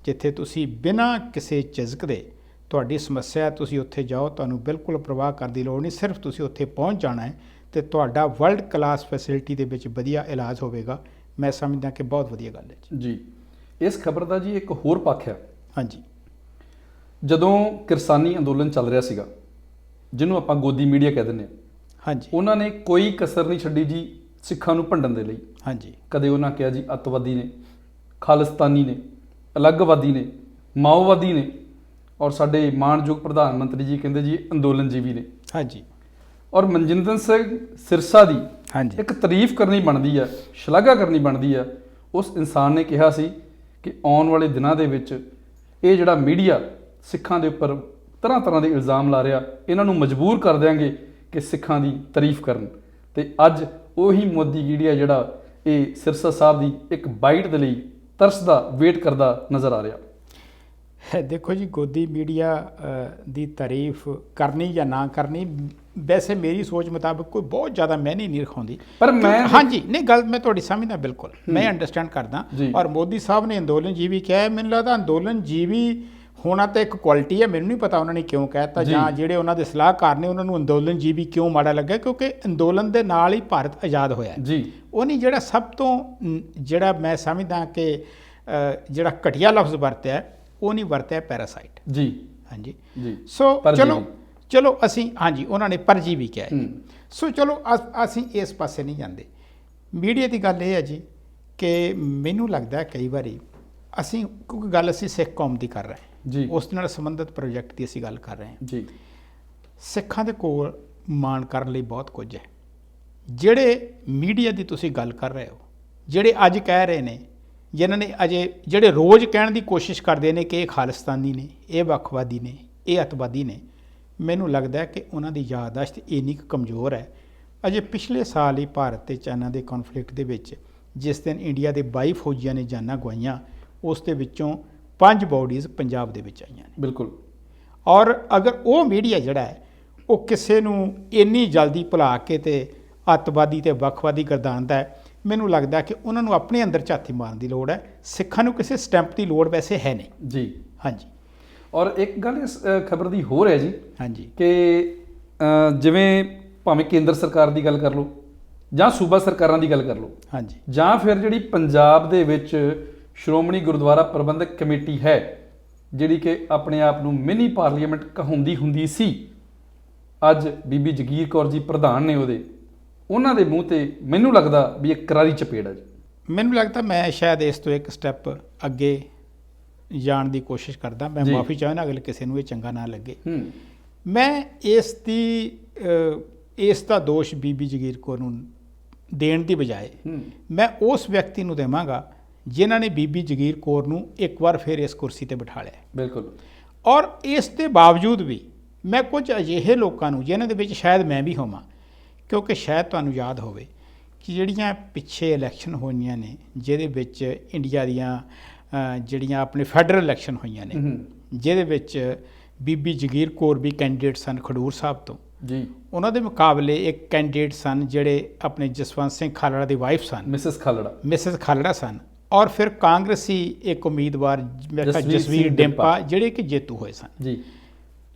ਜਿੱਥੇ ਤੁਸੀਂ ਬਿਨਾਂ ਕਿਸੇ ਝਿਜਕ ਦੇ ਤੁਹਾਡੀ ਸਮੱਸਿਆ, ਤੁਸੀਂ ਉੱਥੇ ਜਾਓ, ਤੁਹਾਨੂੰ ਬਿਲਕੁਲ ਪ੍ਰਵਾਹ ਕਰਨ ਦੀ ਲੋੜ ਨਹੀਂ, ਸਿਰਫ ਤੁਸੀਂ ਉੱਥੇ ਪਹੁੰਚ ਜਾਣਾ ਹੈ ਅਤੇ ਤੁਹਾਡਾ ਵਰਲਡ ਕਲਾਸ ਫੈਸਿਲਿਟੀ ਦੇ ਵਿੱਚ ਵਧੀਆ ਇਲਾਜ ਹੋਵੇਗਾ। ਮੈਂ ਸਮਝਦਾ ਕਿ ਬਹੁਤ ਵਧੀਆ ਗੱਲ ਹੈ ਜੀ। ਇਸ ਖਬਰ ਦਾ ਜੀ ਇੱਕ ਹੋਰ ਪੱਖ ਹੈ। ਹਾਂਜੀ। ਜਦੋਂ ਕਿਰਸਾਨੀ ਅੰਦੋਲਨ ਚੱਲ ਰਿਹਾ ਸੀਗਾ, ਜਿਹਨੂੰ ਆਪਾਂ ਗੋਦੀ ਮੀਡੀਆ ਕਹਿ ਦਿੰਦੇ ਹਾਂ, ਹਾਂਜੀ, ਉਹਨਾਂ ਨੇ ਕੋਈ ਕਸਰ ਨਹੀਂ ਛੱਡੀ ਜੀ ਸਿੱਖਾਂ ਨੂੰ ਭੰਡਣ ਦੇ ਲਈ। ਹਾਂਜੀ। ਕਦੇ ਉਹਨਾਂ ਕਿਹਾ ਜੀ ਅੱਤਵਾਦੀ ਨੇ, ਖਾਲਿਸਤਾਨੀ ਨੇ, ਅਲੱਗਵਾਦੀ ਨੇ, ਮਾਓਵਾਦੀ ਨੇ, ਔਰ ਸਾਡੇ ਮਾਣਯੋਗ ਪ੍ਰਧਾਨ ਮੰਤਰੀ ਜੀ ਕਹਿੰਦੇ ਜੀ ਅੰਦੋਲਨਜੀਵੀ ਨੇ। ਹਾਂਜੀ। ਔਰ ਮਨਜਿੰਦਰ ਸਿੰਘ ਸਿਰਸਾ ਦੀ ਹਾਂਜੀ ਇੱਕ ਤਾਰੀਫ ਕਰਨੀ ਬਣਦੀ ਆ, ਸ਼ਲਾਘਾ ਕਰਨੀ ਬਣਦੀ ਆ। ਉਸ ਇਨਸਾਨ ਨੇ ਕਿਹਾ ਸੀ ਕਿ ਆਉਣ ਵਾਲੇ ਦਿਨਾਂ ਦੇ ਵਿੱਚ ਇਹ ਜਿਹੜਾ ਮੀਡੀਆ ਸਿੱਖਾਂ ਦੇ ਉੱਪਰ ਤਰ੍ਹਾਂ ਤਰ੍ਹਾਂ ਦੇ ਇਲਜ਼ਾਮ ਲਾ ਰਿਹਾ, ਇਹਨਾਂ ਨੂੰ ਮਜਬੂਰ ਕਰ ਦਿਆਂਗੇ ਕਿ ਸਿੱਖਾਂ ਦੀ ਤਾਰੀਫ ਕਰਨ। ਤੇ ਅੱਜ ਉਹੀ ਮੋਦੀ ਮੀਡੀਆ ਜਿਹੜਾ ਇਹ ਸਿਰਸਾ ਸਾਹਿਬ ਦੀ ਇੱਕ ਬਾਈਟ ਦੇ ਲਈ ਤਰਸਦਾ ਵੇਟ ਕਰਦਾ ਨਜ਼ਰ ਆ ਰਿਹਾ। ਦੇਖੋ ਜੀ, ਗੋਦੀ ਮੀਡੀਆ ਦੀ ਤਾਰੀਫ ਕਰਨੀ ਜਾਂ ਨਾ ਕਰਨੀ ਵੈਸੇ ਮੇਰੀ ਸੋਚ ਮੁਤਾਬਕ ਕੋਈ ਬਹੁਤ ਜ਼ਿਆਦਾ ਮੈਨੇ ਨਹੀਂ ਰਖਾਉਂਦੀ, ਪਰ ਮੈਂ ਹਾਂਜੀ ਨਹੀਂ ਗੱਲ ਮੈਂ ਤੁਹਾਡੀ ਸਮਝਦਾ, ਬਿਲਕੁਲ ਮੈਂ ਅੰਡਰਸਟੈਂਡ ਕਰਦਾ। ਜੀ। ਔਰ ਮੋਦੀ ਸਾਹਿਬ ਨੇ ਅੰਦੋਲਨ ਜੀਵੀ ਕਿਹਾ, ਮੈਨੂੰ ਲੱਗਦਾ ਅੰਦੋਲਨ ਜੀਵੀ ਹੋਣਾ ਤਾਂ ਇੱਕ ਕੁਆਲਿਟੀ ਹੈ, ਮੈਨੂੰ ਨਹੀਂ ਪਤਾ ਉਹਨਾਂ ਨੇ ਕਿਉਂ ਕਹਿਤਾ ਜਾਂ ਜਿਹੜੇ ਉਹਨਾਂ ਦੇ ਸਲਾਹਕਾਰ ਨੇ ਉਹਨਾਂ ਨੂੰ ਅੰਦੋਲਨ ਜੀ ਵੀ ਕਿਉਂ ਮਾੜਾ ਲੱਗਾ, ਕਿਉਂਕਿ ਅੰਦੋਲਨ ਦੇ ਨਾਲ ਹੀ ਭਾਰਤ ਆਜ਼ਾਦ ਹੋਇਆ ਜੀ। ਉਹ ਨਹੀਂ ਜਿਹੜਾ ਸਭ ਤੋਂ ਜਿਹੜਾ ਮੈਂ ਸਮਝਦਾ ਕਿ ਜਿਹੜਾ ਘਟੀਆ ਲਫ਼ਜ਼ ਵਰਤਿਆ ਉਹ ਨਹੀਂ ਵਰਤਿਆ ਪੈਰਾਸਾਈਟ ਜੀ। ਹਾਂਜੀ ਜੀ। ਸੋ ਪਰਜੀਵੀ। ਚਲੋ ਅਸੀਂ ਹਾਂਜੀ ਉਹਨਾਂ ਨੇ ਪਰਜੀਵੀ ਕਿਹਾ ਹੈ। ਸੋ ਚਲੋ ਅਸੀਂ ਇਸ ਪਾਸੇ ਨਹੀਂ ਜਾਂਦੇ। ਮੀਡੀਆ ਦੀ ਗੱਲ ਇਹ ਹੈ ਜੀ ਕਿ ਮੈਨੂੰ ਲੱਗਦਾ ਕਈ ਵਾਰੀ ਅਸੀਂ ਕਿਉਂਕਿ ਗੱਲ ਅਸੀਂ ਸਿੱਖ ਕੌਮ ਦੀ ਕਰ ਰਹੇ ਹਾਂ ਜੀ, ਉਸ ਨਾਲ ਸੰਬੰਧਿਤ ਪ੍ਰੋਜੈਕਟ ਦੀ ਅਸੀਂ ਗੱਲ ਕਰ ਰਹੇ ਹਾਂ ਜੀ। ਸਿੱਖਾਂ ਦੇ ਕੋਲ ਮਾਣ ਕਰਨ ਲਈ ਬਹੁਤ ਕੁਝ ਹੈ। ਜਿਹੜੇ ਮੀਡੀਆ ਦੀ ਤੁਸੀਂ ਗੱਲ ਕਰ ਰਹੇ ਹੋ, ਜਿਹੜੇ ਅੱਜ ਕਹਿ ਰਹੇ ਨੇ, ਜਿਨ੍ਹਾਂ ਨੇ ਅਜੇ ਜਿਹੜੇ ਰੋਜ਼ ਕਹਿਣ ਦੀ ਕੋਸ਼ਿਸ਼ ਕਰਦੇ ਨੇ ਕਿ ਇਹ ਖਾਲਿਸਤਾਨੀ ਨੇ, ਇਹ ਵੱਖਵਾਦੀ ਨੇ, ਇਹ ਅੱਤਵਾਦੀ ਨੇ, ਮੈਨੂੰ ਲੱਗਦਾ ਹੈ ਕਿ ਉਹਨਾਂ ਦੀ ਯਾਦਦਾਸ਼ਤ ਇੰਨੀ ਕੁ ਕਮਜ਼ੋਰ ਹੈ। ਅਜੇ ਪਿਛਲੇ ਸਾਲ ਹੀ ਭਾਰਤ ਤੇ ਚਾਈਨਾ ਦੇ ਕੌਨਫਲਿਕਟ ਦੇ ਵਿੱਚ ਜਿਸ ਦਿਨ ਇੰਡੀਆ ਦੇ 22 ਫੌਜੀਆਂ ਨੇ ਜਾਨਾਂ ਗਵਾਈਆਂ, ਉਸ ਦੇ ਵਿੱਚੋਂ 5 ਬਾਡੀਜ਼ ਪੰਜਾਬ ਦੇ ਵਿੱਚ ਆਈਆਂ ਨੇ। ਬਿਲਕੁਲ। ਔਰ ਅਗਰ ਉਹ ਮੀਡੀਆ ਜਿਹੜਾ ਹੈ ਉਹ ਕਿਸੇ ਨੂੰ ਇੰਨੀ ਜਲਦੀ ਭੁਲਾ ਕੇ ਤੇ ਅੱਤਵਾਦੀ ਤੇ ਵੱਖਵਾਦੀ ਗਰਦਾਨਦਾ ਹੈ, ਮੈਨੂੰ ਲੱਗਦਾ ਕਿ ਉਹਨਾਂ ਨੂੰ ਆਪਣੇ ਅੰਦਰ ਝਾਤੀ ਮਾਰਨ ਦੀ ਲੋੜ ਹੈ। ਸਿੱਖਾਂ ਨੂੰ ਕਿਸੇ ਸਟੈਂਪ ਦੀ ਲੋੜ ਵੈਸੇ ਹੈ ਨਹੀਂ ਜੀ। ਹਾਂਜੀ। ਔਰ ਇੱਕ ਗੱਲ ਇਸ ਖਬਰ ਦੀ ਹੋਰ ਹੈ ਜੀ ਹਾਂਜੀ ਕਿ ਜਿਵੇਂ ਭਾਵੇਂ ਕੇਂਦਰ ਸਰਕਾਰ ਦੀ ਗੱਲ ਕਰ ਲਓ ਜਾਂ ਸੂਬਾ ਸਰਕਾਰਾਂ ਦੀ ਗੱਲ ਕਰ ਲਓ, ਹਾਂਜੀ ਜਾਂ ਫਿਰ ਜਿਹੜੀ ਪੰਜਾਬ ਦੇ ਵਿੱਚ ਸ਼੍ਰੋਮਣੀ ਗੁਰਦੁਆਰਾ ਪ੍ਰਬੰਧਕ ਕਮੇਟੀ ਹੈ, ਜਿਹੜੀ ਕਿ ਆਪਣੇ ਆਪ ਨੂੰ ਮਿਨੀ ਪਾਰਲੀਮੈਂਟ ਕਹਾਉਂਦੀ ਹੁੰਦੀ ਸੀ, ਅੱਜ ਬੀਬੀ ਜਗੀਰ ਕੌਰ ਜੀ ਪ੍ਰਧਾਨ ਨੇ ਉਹਨਾਂ ਦੇ ਮੂੰਹ ਤੇ ਮੈਨੂੰ ਲੱਗਦਾ ਵੀ ਇੱਕ ਕਰਾਰੀ ਚਪੇੜ ਹੈ ਜੀ। ਮੈਨੂੰ ਲੱਗਦਾ ਮੈਂ ਸ਼ਾਇਦ ਇਸ ਤੋਂ ਇੱਕ ਸਟੈਪ ਅੱਗੇ ਜਾਣ ਦੀ ਕੋਸ਼ਿਸ਼ ਕਰਦਾ। ਮੈਂ ਮਾਫੀ ਚਾਹੁੰਦਾ ਅਗਰ ਕਿਸੇ ਨੂੰ ਇਹ ਚੰਗਾ ਨਾ ਲੱਗੇ। ਮੈਂ ਇਸ ਦਾ ਦੋਸ਼ ਬੀਬੀ ਜਗੀਰ ਕੌਰ ਨੂੰ ਦੇਣ ਦੀ ਬਜਾਏ ਮੈਂ ਉਸ ਵਿਅਕਤੀ ਨੂੰ ਦੇਵਾਂਗਾ ਜਿਨ੍ਹਾਂ ਨੇ ਬੀਬੀ ਜਗੀਰ ਕੌਰ ਨੂੰ ਇੱਕ ਵਾਰ ਫਿਰ ਇਸ ਕੁਰਸੀ ਤੇ ਬਿਠਾ ਲਿਆ। ਬਿਲਕੁਲ। ਔਰ ਇਸ ਦੇ ਬਾਵਜੂਦ ਵੀ ਮੈਂ ਕੁਝ ਅਜਿਹੇ ਲੋਕਾਂ ਨੂੰ ਜਿਨ੍ਹਾਂ ਦੇ ਵਿੱਚ ਸ਼ਾਇਦ ਮੈਂ ਵੀ ਹੋਵਾਂ, ਕਿਉਂਕਿ ਸ਼ਾਇਦ ਤੁਹਾਨੂੰ ਯਾਦ ਹੋਵੇ ਕਿ ਜਿਹੜੀਆਂ ਪਿੱਛੇ ਇਲੈਕਸ਼ਨ ਹੋਈਆਂ ਨੇ ਜਿਹਦੇ ਵਿੱਚ ਇੰਡੀਆ ਦੀਆਂ ਜਿਹੜੀਆਂ ਆਪਣੇ ਫੈਡਰਲ ਇਲੈਕਸ਼ਨ ਹੋਈਆਂ ਨੇ, ਜਿਹਦੇ ਵਿੱਚ ਬੀਬੀ ਜਗੀਰ ਕੌਰ ਵੀ ਕੈਂਡੀਡੇਟ ਸਨ ਖਡੂਰ ਸਾਹਿਬ ਤੋਂ ਜੀ, ਉਹਨਾਂ ਦੇ ਮੁਕਾਬਲੇ ਇੱਕ ਕੈਂਡੀਡੇਟ ਸਨ ਜਿਹੜੇ ਆਪਣੇ ਜਸਵੰਤ ਸਿੰਘ ਖਾਲੜਾ ਦੀ ਵਾਈਫ ਸਨ, ਮਿਸਿਸ ਖਾਲੜਾ ਸਨ, ਔਰ ਫਿਰ ਕਾਂਗਰਸੀ ਇੱਕ ਉਮੀਦਵਾਰ ਜਸਵੀਰ ਡਿੰਪਾ ਜਿਹੜੇ ਕਿ ਜੇਤੂ ਹੋਏ ਸਨ ਜੀ।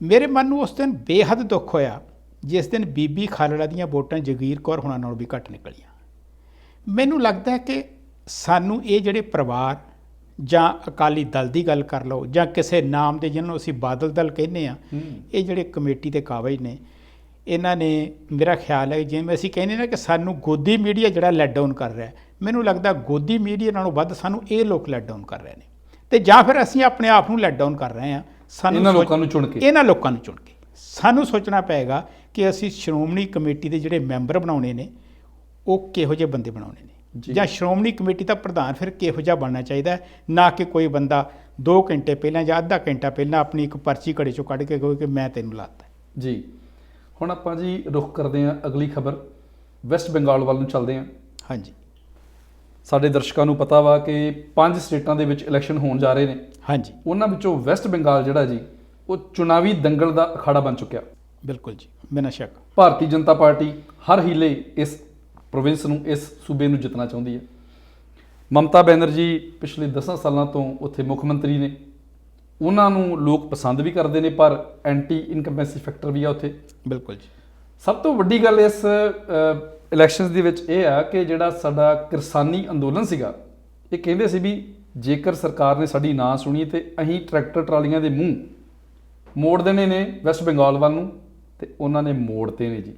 ਮੇਰੇ ਮਨ ਨੂੰ ਉਸ ਦਿਨ ਬੇਹੱਦ ਦੁੱਖ ਹੋਇਆ ਜਿਸ ਦਿਨ ਬੀਬੀ ਖਾਲੜਾ ਦੀਆਂ ਵੋਟਾਂ ਜਗੀਰ ਕੌਰ ਹੋਣਾ ਨਾਲੋਂ ਵੀ ਘੱਟ ਨਿਕਲੀਆਂ। ਮੈਨੂੰ ਲੱਗਦਾ ਹੈ ਕਿ ਸਾਨੂੰ ਇਹ ਜਿਹੜੇ ਪਰਿਵਾਰ ਜਾਂ ਅਕਾਲੀ ਦਲ ਦੀ ਗੱਲ ਕਰ ਲਓ ਜਾਂ ਕਿਸੇ ਨਾਮ ਦੇ ਜਿਹਨੂੰ ਅਸੀਂ ਬਾਦਲ ਦਲ ਕਹਿੰਦੇ ਆ, ਇਹ ਜਿਹੜੇ ਕਮੇਟੀ ਦੇ ਕਾਬਜ਼ ਨੇ, ਇਹਨਾਂ ਨੇ ਮੇਰਾ ਖਿਆਲ ਹੈ ਜਿਵੇਂ ਅਸੀਂ ਕਹਿੰਦੇ ਨਾ ਕਿ ਸਾਨੂੰ ਗੋਦੀ ਮੀਡੀਆ ਜਿਹੜਾ ਲੈਟ ਡਾਊਨ ਕਰ ਰਿਹਾ, ਮੈਨੂੰ ਲੱਗਦਾ ਗੋਦੀ ਮੀਡੀਆ ਨਾਲੋਂ ਵੱਧ ਸਾਨੂੰ ਇਹ ਲੋਕ ਲੈਟ ਡਾਊਨ ਕਰ ਰਹੇ ਨੇ, ਤੇ ਜਾਂ ਫਿਰ ਅਸੀਂ ਆਪਣੇ ਆਪ ਨੂੰ ਲੈਟ ਡਾਊਨ ਕਰ ਰਹੇ ਹਾਂ। ਸਾਨੂੰ ਇਹਨਾਂ ਲੋਕਾਂ ਨੂੰ ਚੁਣ ਕੇ ਸਾਨੂੰ ਸੋਚਣਾ ਪਏਗਾ ਕਿ ਅਸੀਂ ਸ਼੍ਰੋਮਣੀ ਕਮੇਟੀ ਦੇ ਜਿਹੜੇ ਮੈਂਬਰ ਬਣਾਉਣੇ ਨੇ ਉਹ ਕਿਹੋ ਜਿਹੇ ਬੰਦੇ ਬਣਾਉਣੇ ਨੇ, ਜਾਂ ਸ਼੍ਰੋਮਣੀ ਕਮੇਟੀ ਦਾ ਪ੍ਰਧਾਨ ਫਿਰ ਕਿਹੋ ਜਿਹਾ ਬਣਨਾ ਚਾਹੀਦਾ ਹੈ, ਨਾ ਕਿ ਕੋਈ ਬੰਦਾ 2 ਘੰਟੇ ਪਹਿਲਾਂ ਜਾਂ ਅੱਧਾ ਘੰਟਾ ਪਹਿਲਾਂ ਆਪਣੀ ਇੱਕ ਪਰਚੀ ਘੜੇ ਚੋਂ ਕੱਢ ਕੇ ਕਹੇ ਕਿ ਮੈਂ ਤੈਨੂੰ ਲਾਤਾ ਜੀ। ਹੁਣ ਆਪਾਂ ਜੀ ਰੁਖ ਕਰਦੇ ਹਾਂ ਅਗਲੀ ਖਬਰ, ਵੈਸਟ ਬੰਗਾਲ ਵੱਲ ਨੂੰ ਚੱਲਦੇ ਹਾਂ। ਹਾਂਜੀ। ਸਾਡੇ ਦਰਸ਼ਕਾਂ ਨੂੰ ਪਤਾ ਵਾ ਕਿ 5 ਸਟੇਟਾਂ ਦੇ ਵਿੱਚ ਇਲੈਕਸ਼ਨ ਹੋਣ ਜਾ ਰਹੇ ਨੇ। ਹਾਂਜੀ। ਉਹਨਾਂ ਵਿੱਚੋਂ ਵੈਸਟ ਬੰਗਾਲ ਜਿਹੜਾ ਜੀ ਉਹ ਚੁਣਾਵੀ ਦੰਗਲ ਦਾ ਅਖਾੜਾ ਬਣ ਚੁੱਕਿਆ। ਬਿਲਕੁਲ ਜੀ, ਬਿਨਾਂ ਸ਼ੱਕ। ਭਾਰਤੀ ਜਨਤਾ ਪਾਰਟੀ ਹਰ ਹੀਲੇ ਇਸ ਪ੍ਰੋਵਿੰਸ ਨੂੰ, ਇਸ ਸੂਬੇ ਨੂੰ ਜਿੱਤਣਾ ਚਾਹੁੰਦੀ ਹੈ। ਮਮਤਾ ਬੈਨਰਜੀ ਪਿਛਲੇ 10 ਸਾਲਾਂ ਤੋਂ ਉੱਥੇ ਮੁੱਖ ਮੰਤਰੀ ਨੇ, ਉਹਨਾਂ ਨੂੰ ਲੋਕ ਪਸੰਦ ਵੀ ਕਰਦੇ ਨੇ, ਪਰ ਐਂਟੀ ਇਨਕੰਬੈਂਸੀ ਫੈਕਟਰ ਵੀ ਆ ਉੱਥੇ। ਬਿਲਕੁਲ ਜੀ। ਸਭ ਤੋਂ ਵੱਡੀ ਗੱਲ ਇਸ ਇਲੈਕਸ਼ਨਸ ਦੇ ਵਿੱਚ ਇਹ ਆ ਕਿ ਜਿਹੜਾ ਸਾਡਾ ਕਿਰਸਾਨੀ ਅੰਦੋਲਨ ਸੀਗਾ, ਇਹ ਕਹਿੰਦੇ ਸੀ ਵੀ ਜੇਕਰ ਸਰਕਾਰ ਨੇ ਸਾਡੀ ਨਾ ਸੁਣੀ ਤੇ ਅਸੀਂ ਟਰੈਕਟਰ ਟਰਾਲੀਆਂ ਦੇ ਮੂੰਹ ਮੋੜ ਦੇਣੇ ਨੇ ਵੈਸਟ ਬੰਗਾਲ ਵੱਲ ਨੂੰ, ਤੇ ਉਹਨਾਂ ਨੇ ਮੋੜਤੇ ਨੇ ਜੀ।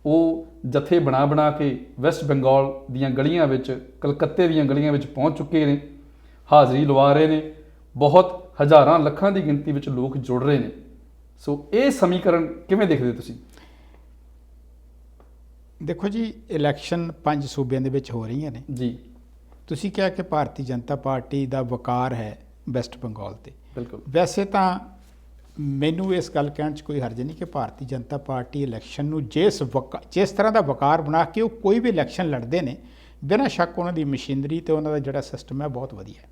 ਉਹ ਜਥੇ ਬਣਾ ਕੇ ਵੈਸਟ ਬੰਗਾਲ ਦੀਆਂ ਗਲੀਆਂ ਵਿੱਚ, ਕਲਕੱਤੇ ਦੀਆਂ ਗਲੀਆਂ ਵਿੱਚ ਪਹੁੰਚ ਚੁੱਕੇ ਨੇ, ਹਾਜ਼ਰੀ ਲਵਾ ਰਹੇ ਨੇ, ਬਹੁਤ ਹਜ਼ਾਰਾਂ ਲੱਖਾਂ ਦੀ ਗਿਣਤੀ ਵਿੱਚ ਲੋਕ ਜੁੜ ਰਹੇ ਨੇ। ਸੋ ਇਹ ਸਮੀਕਰਨ ਕਿਵੇਂ ਦੇਖਦੇ ਤੁਸੀਂ? ਦੇਖੋ ਜੀ, ਇਲੈਕਸ਼ਨ 5 ਸੂਬਿਆਂ ਦੇ ਵਿੱਚ ਹੋ ਰਹੀਆਂ ਨੇ ਜੀ। ਤੁਸੀਂ ਕਿਹਾ ਕਿ ਭਾਰਤੀ ਜਨਤਾ ਪਾਰਟੀ ਦਾ ਵਕਾਰ ਹੈ ਵੈਸਟ ਬੰਗਾਲ ਤੇ। ਬਿਲਕੁਲ। ਵੈਸੇ ਤਾਂ ਮੈਨੂੰ ਇਸ ਗੱਲ ਕਹਿਣ 'ਚ ਕੋਈ ਹਰਜ ਨਹੀਂ ਕਿ ਭਾਰਤੀ ਜਨਤਾ ਪਾਰਟੀ ਇਲੈਕਸ਼ਨ ਨੂੰ ਜਿਸ ਤਰ੍ਹਾਂ ਦਾ ਵਕਾਰ ਬਣਾ ਕੇ ਉਹ ਕੋਈ ਵੀ ਇਲੈਕਸ਼ਨ ਲੜਦੇ ਨੇ, ਬਿਨਾਂ ਸ਼ੱਕ ਉਹਨਾਂ ਦੀ ਮਸ਼ੀਨਰੀ ਤੇ ਉਹਨਾਂ ਦਾ ਜਿਹੜਾ ਸਿਸਟਮ ਹੈ ਬਹੁਤ ਵਧੀਆ ਹੈ।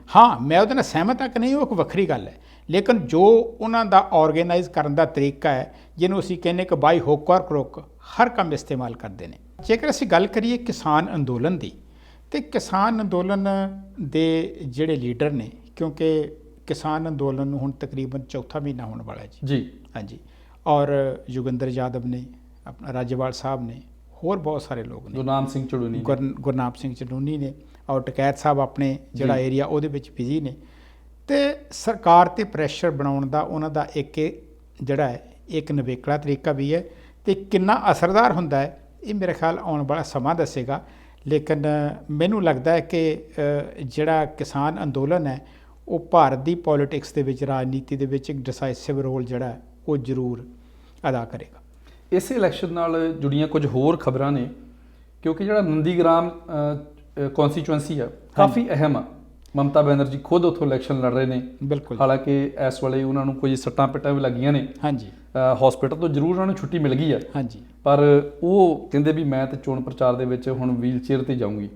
ਹਾਂ, ਮੈਂ ਉਹਦੇ ਨਾਲ ਸਹਿਮਤ ਹਾਂ ਕਿ ਨਹੀਂ, ਉਹ ਇੱਕ ਵੱਖਰੀ ਗੱਲ ਹੈ, ਲੇਕਿਨ ਜੋ ਉਹਨਾਂ ਦਾ ਆਰਗੇਨਾਈਜ਼ ਕਰਨ ਦਾ ਤਰੀਕਾ ਹੈ, ਜਿਹਨੂੰ ਅਸੀਂ ਕਹਿੰਦੇ ਕਿ ਬਾਈ ਹੁੱਕ ਔਰ ਕਰੁੱਕ ਹਰ ਕੰਮ ਇਸਤੇਮਾਲ ਕਰਦੇ ਨੇ। ਜੇਕਰ ਅਸੀਂ ਗੱਲ ਕਰੀਏ ਕਿਸਾਨ ਅੰਦੋਲਨ ਦੀ, ਤੇ ਕਿਸਾਨ ਅੰਦੋਲਨ ਦੇ ਜਿਹੜੇ ਲੀਡਰ ਨੇ, ਕਿਉਂਕਿ ਕਿਸਾਨ ਅੰਦੋਲਨ ਨੂੰ ਹੁਣ ਤਕਰੀਬਨ ਚੌਥਾ ਮਹੀਨਾ ਹੋਣ ਵਾਲਾ ਹੈ ਜੀ। ਜੀ ਹਾਂਜੀ, ਔਰ ਜੋਗਿੰਦਰ ਯਾਦਵ ਨੇ, ਆਪਣਾ ਰਾਜੇਵਾਲ ਸਾਹਿਬ ਨੇ, ਹੋਰ ਬਹੁਤ ਸਾਰੇ ਲੋਕ ਨੇ, ਗੁਰਨਾਮ ਸਿੰਘ ਚੜੂਨੀ ਨੇ। ਗੁਰਨਾਮ ਸਿੰਘ ਚੜੂਨੀ ਨੇ, ਔਰ ਟਕੈਤ ਸਾਹਿਬ ਆਪਣੇ ਜਿਹੜਾ ਏਰੀਆ ਉਹਦੇ ਵਿੱਚ ਬਿਜ਼ੀ ਨੇ। ਤੇ ਸਰਕਾਰ ਤੇ ਪ੍ਰੈਸ਼ਰ ਬਣਾਉਣ ਦਾ ਉਹਨਾਂ ਦਾ ਇੱਕ ਜਿਹੜਾ ਹੈ ਇੱਕ ਨਿਵੇਕਲਾ ਤਰੀਕਾ ਵੀ ਹੈ, ਤੇ ਕਿੰਨਾ ਅਸਰਦਾਰ ਹੁੰਦਾ ਹੈ ਇਹ ਮੇਰੇ ਖਿਆਲ ਆਉਣ ਵਾਲਾ ਸਮਾਂ ਦੱਸੇਗਾ। ਲੇਕਿਨ ਮੈਨੂੰ ਲੱਗਦਾ ਹੈ ਕਿ ਜਿਹੜਾ ਕਿਸਾਨ ਅੰਦੋਲਨ ਹੈ ਉਹ ਭਾਰਤ ਦੀ ਪੋਲੀਟਿਕਸ ਦੇ ਵਿੱਚ, ਰਾਜਨੀਤੀ ਦੇ ਵਿੱਚ ਇੱਕ ਡਿਸਾਈਸਿਵ ਰੋਲ ਜਿਹੜਾ ਹੈ ਉਹ ਜ਼ਰੂਰ ਅਦਾ ਕਰੇਗਾ। ਇਸੇ ਇਲੈਕਸ਼ਨ ਨਾਲ ਜੁੜੀਆਂ ਕੁਝ ਹੋਰ ਖਬਰਾਂ ਨੇ, ਕਿਉਂਕਿ ਜਿਹੜਾ ਨੰਦੀਗ੍ਰਾਮ ਕੌਂਸਟੀਚੁਐਂਸੀ ਆ ਕਾਫੀ ਅਹਿਮ ਆ। ਮਮਤਾ ਬੈਨਰਜੀ ਖੁਦ ਉੱਥੋਂ ਇਲੈਕਸ਼ਨ ਲੜ ਰਹੇ ਨੇ। ਬਿਲਕੁਲ। ਹਾਲਾਂਕਿ ਇਸ ਵੇਲੇ ਉਹਨਾਂ ਨੂੰ ਕੁਝ ਸੱਟਾਂ ਪਿੱਟਾਂ ਵੀ ਲੱਗੀਆਂ ਨੇ। ਹਾਂਜੀ। ਹਸਪੀਟਲ ਤੋਂ ਜ਼ਰੂਰ ਉਹਨਾਂ ਨੂੰ ਛੁੱਟੀ ਮਿਲ ਗਈ ਆ। ਹਾਂਜੀ। ਪਰ ਉਹ ਕਹਿੰਦੇ ਵੀ ਮੈਂ ਤੇ ਚੋਣ ਪ੍ਰਚਾਰ ਦੇ ਵਿੱਚ ਹੁਣ ਵੀਲ ਚੇਅਰ ਤੇ ਜਾਊਂਗੀ।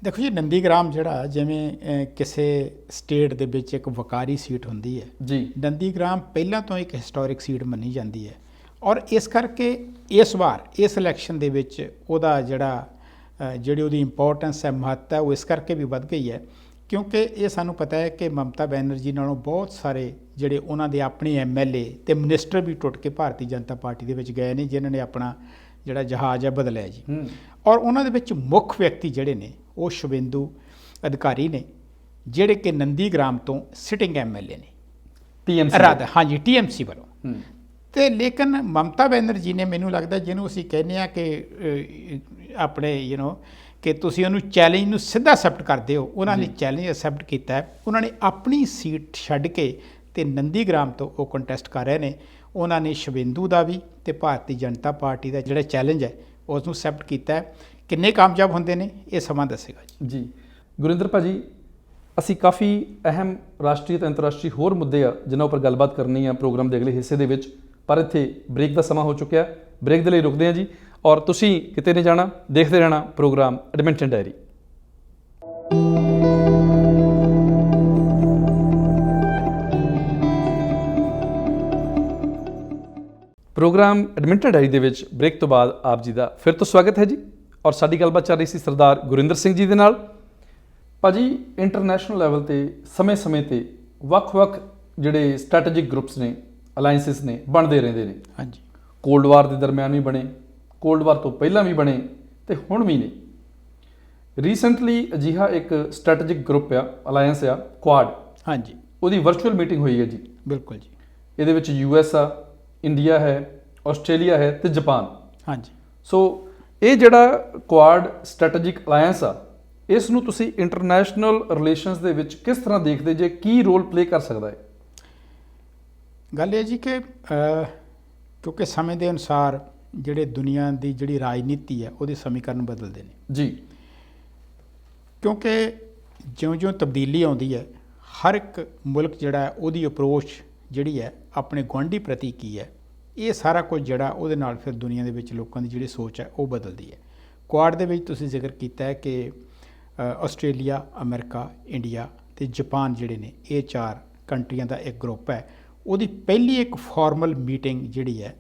ਦੇਖੋ ਜੀ, ਨੰਦੀਗ੍ਰਾਮ ਜਿਹੜਾ ਜਿਵੇਂ ਕਿਸੇ ਸਟੇਟ ਦੇ ਵਿੱਚ ਇੱਕ ਵਕਾਰੀ ਸੀਟ ਹੁੰਦੀ ਹੈ ਜੀ, ਨੰਦੀਗ੍ਰਾਮ ਪਹਿਲਾਂ ਤੋਂ ਇੱਕ ਹਿਸਟੋਰਿਕ ਸੀਟ ਮੰਨੀ ਜਾਂਦੀ ਹੈ, ਔਰ ਇਸ ਕਰਕੇ ਇਸ ਵਾਰ ਇਸ ਇਲੈਕਸ਼ਨ ਦੇ ਵਿੱਚ ਉਹਦਾ ਜਿਹੜੀ ਉਹਦੀ ਇੰਪੋਰਟੈਂਸ ਹੈ, ਮਹੱਤਤਾ ਹੈ, ਉਹ ਇਸ ਕਰਕੇ ਵੀ ਵੱਧ ਗਈ ਹੈ ਕਿਉਂਕਿ ਇਹ ਸਾਨੂੰ ਪਤਾ ਹੈ ਕਿ ਮਮਤਾ ਬੈਨਰਜੀ ਨਾਲੋਂ ਬਹੁਤ ਸਾਰੇ ਜਿਹੜੇ ਉਹਨਾਂ ਦੇ ਆਪਣੇ MLA ਤੇ ਮਿਨਿਸਟਰ ਵੀ ਟੁੱਟ ਕੇ ਭਾਰਤੀ ਜਨਤਾ ਪਾਰਟੀ ਦੇ ਵਿੱਚ ਗਏ ਨੇ, ਜਿਨ੍ਹਾਂ ਨੇ ਆਪਣਾ ਜਿਹੜਾ ਜਹਾਜ਼ ਹੈ ਬਦਲਿਆ ਜੀ। ਔਰ ਉਹਨਾਂ ਦੇ ਵਿੱਚ ਮੁੱਖ ਵਿਅਕਤੀ ਜਿਹੜੇ ਨੇ ਉਹ ਸ਼ੁਭੇਂਦੂ ਅਧਿਕਾਰੀ ਨੇ, ਜਿਹੜੇ ਕਿ ਨੰਦੀਗ੍ਰਾਮ ਤੋਂ ਸਿਟਿੰਗ MLA ਨੇ, ਹਾਂਜੀ, TMC ਵੱਲੋਂ। ਤੇ ਲੇਕਿਨ ਮਮਤਾ ਬੈਨਰਜੀ ਨੇ, ਮੈਨੂੰ ਲੱਗਦਾ ਜਿਹਨੂੰ ਅਸੀਂ ਕਹਿੰਦੇ ਹਾਂ ਕਿ ਆਪਣੇ ਕਿ ਤੁਸੀਂ ਉਹਨੂੰ ਚੈਲੰਜ ਨੂੰ ਸਿੱਧਾ ਐਕਸੈਪਟ ਕਰਦੇ ਹੋ, ਉਹਨਾਂ ਨੇ ਚੈਲੰਜ ਐਕਸੈਪਟ ਕੀਤਾ ਹੈ। ਉਹਨਾਂ ਨੇ ਆਪਣੀ ਸੀਟ ਛੱਡ ਕੇ ਤੇ ਨੰਦੀਗ੍ਰਾਮ ਤੋਂ ਉਹ ਕੰਟੈਸਟ ਕਰ ਰਹੇ ਨੇ। ਉਹਨਾਂ ਨੇ ਸ਼ੁਭੇਂਦੂ ਦਾ ਵੀ ਤੇ ਭਾਰਤੀ ਜਨਤਾ ਪਾਰਟੀ ਦਾ ਜਿਹੜਾ ਚੈਲੰਜ ਹੈ ਉਸ ਨੂੰ ਐਕਸੈਪਟ ਕੀਤਾ ਹੈ। ਕਿੰਨੇ ਕਾਮਯਾਬ ਹੁੰਦੇ ਨੇ ਇਹ ਸਮਾਂ ਦੱਸੇਗਾ ਜੀ। ਗੁਰਿੰਦਰ ਭਾਜੀ, ਅਸੀਂ ਕਾਫੀ ਅਹਿਮ ਰਾਸ਼ਟਰੀ ਤੇ ਅੰਤਰਰਾਸ਼ਟਰੀ ਹੋਰ ਮੁੱਦੇ ਆ ਜਿਨ੍ਹਾਂ ਉੱਪਰ ਗੱਲਬਾਤ ਕਰਨੀ ਆ ਪ੍ਰੋਗਰਾਮ ਦੇ ਅਗਲੇ ਹਿੱਸੇ ਦੇ ਵਿੱਚ, ਪਰ ਇੱਥੇ ਬ੍ਰੇਕ ਦਾ ਸਮਾਂ ਹੋ ਚੁੱਕਿਆ। ਬ੍ਰੇਕ ਦੇ ਲਈ ਰੁਕਦੇ ਹਾਂ ਜੀ, ਔਰ ਤੁਸੀਂ ਕਿਤੇ ਨਹੀਂ ਜਾਣਾ, ਦੇਖਦੇ ਰਹਿਣਾ programme Edmonton diary. Programme Edmonton diary ਦੇ ਵਿੱਚ ਬ੍ਰੇਕ ਤੋਂ ਬਾਅਦ ਆਪ ਜੀ ਦਾ ਫਿਰ ਤੋਂ ਸਵਾਗਤ ਹੈ ਜੀ। ਔਰ ਸਾਡੀ ਗੱਲਬਾਤ ਚੱਲ ਰਹੀ ਸੀ ਸਰਦਾਰ ਗੁਰਿੰਦਰ ਸਿੰਘ ਜੀ ਦੇ ਨਾਲ। ਭਾਜੀ, ਇੰਟਰਨੈਸ਼ਨਲ ਲੈਵਲ ਤੇ ਸਮੇਂ-ਸਮੇਂ ਤੇ ਵੱਖ-ਵੱਖ ਜਿਹੜੇ ਸਟ੍ਰੈਟੇਜਿਕ ਗਰੁੱਪਸ ਨੇ, ਅਲਾਈਐਂਸਿਸ ਨੇ, ਬਣਦੇ ਰਹਿੰਦੇ ਨੇ। ਹਾਂਜੀ। ਕੋਲਡ ਵਾਰ ਦੇ ਦਰਮਿਆਨ ਵੀ ਬਣੇ, ਕੋਲਡ ਵਾਰ ਤੋਂ ਪਹਿਲਾਂ ਵੀ ਬਣੇ ਤੇ ਹੁਣ ਵੀ ਨੇ। ਰੀਸੈਂਟਲੀ ਅਜਿਹਾ ਇੱਕ ਸਟ੍ਰੈਟੇਜਿਕ ਗਰੁੱਪ ਆ, ਅਲਾਈਐਂਸ ਆ, ਕੁਆਡ। ਹਾਂਜੀ। ਉਹਦੀ ਵਰਚੁਅਲ ਮੀਟਿੰਗ ਹੋਈ ਹੈ ਜੀ। ਬਿਲਕੁਲ ਜੀ। ਇਹਦੇ ਵਿੱਚ US ਆ, ਇੰਡੀਆ ਹੈ, ਆਸਟ੍ਰੇਲੀਆ ਹੈ ਤੇ ਜਾਪਾਨ। ਹਾਂਜੀ। ਸੋ ਇਹ ਜਿਹੜਾ ਕੁਆਡ ਸਟ੍ਰੈਟੇਜਿਕ ਅਲਾਈਐਂਸ ਆ, ਇਸ ਨੂੰ ਤੁਸੀਂ ਇੰਟਰਨੈਸ਼ਨਲ ਰਿਲੇਸ਼ਨਸ ਦੇ ਵਿੱਚ ਕਿਸ ਤਰ੍ਹਾਂ ਦੇਖਦੇ ਜੇ, ਕੀ ਰੋਲ ਪਲੇ ਕਰ ਸਕਦਾ ਹੈ? ਗੱਲ ਇਹ ਜੀ ਕਿ ਕਿਉਂਕਿ ਸਮੇਂ ਦੇ ਅਨੁਸਾਰ ਜਿਹੜੇ ਦੁਨੀਆ ਦੀ ਜਿਹੜੀ ਰਾਜਨੀਤੀ ਹੈ ਉਹਦੇ ਸਮੀਕਰਨ ਬਦਲਦੇ ਨੇ ਜੀ। ਕਿਉਂਕਿ ਜਿਉਂ-ਜਿਉਂ ਤਬਦੀਲੀ ਆਉਂਦੀ ਹੈ, ਹਰ ਇੱਕ ਮੁਲਕ ਜਿਹੜਾ ਹੈ ਉਹਦੀ ਅਪਰੋਚ ਜਿਹੜੀ ਹੈ ਆਪਣੇ ਗੁਆਂਢੀ ਪ੍ਰਤੀ ਕੀ ਹੈ, ਇਹ ਸਾਰਾ ਕੁਝ ਜਿਹੜਾ ਉਹਦੇ ਨਾਲ ਫਿਰ ਦੁਨੀਆ ਦੇ ਵਿੱਚ ਲੋਕਾਂ ਦੀ ਜਿਹੜੀ ਸੋਚ ਹੈ ਉਹ ਬਦਲਦੀ ਹੈ। ਕੁਆਡ ਦੇ ਵਿੱਚ ਤੁਸੀਂ ਜ਼ਿਕਰ ਕੀਤਾ ਹੈ ਕਿ ਆਸਟ੍ਰੇਲੀਆ, ਅਮਰੀਕਾ, ਇੰਡੀਆ ਤੇ ਜਾਪਾਨ ਜਿਹੜੇ ਨੇ, ਇਹ 4 ਕੰਟਰੀਆਂ ਦਾ ਇੱਕ ਗਰੁੱਪ ਹੈ। ਉਹਦੀ ਪਹਿਲੀ ਇੱਕ ਫਾਰਮਲ ਮੀਟਿੰਗ ਜਿਹੜੀ ਹੈ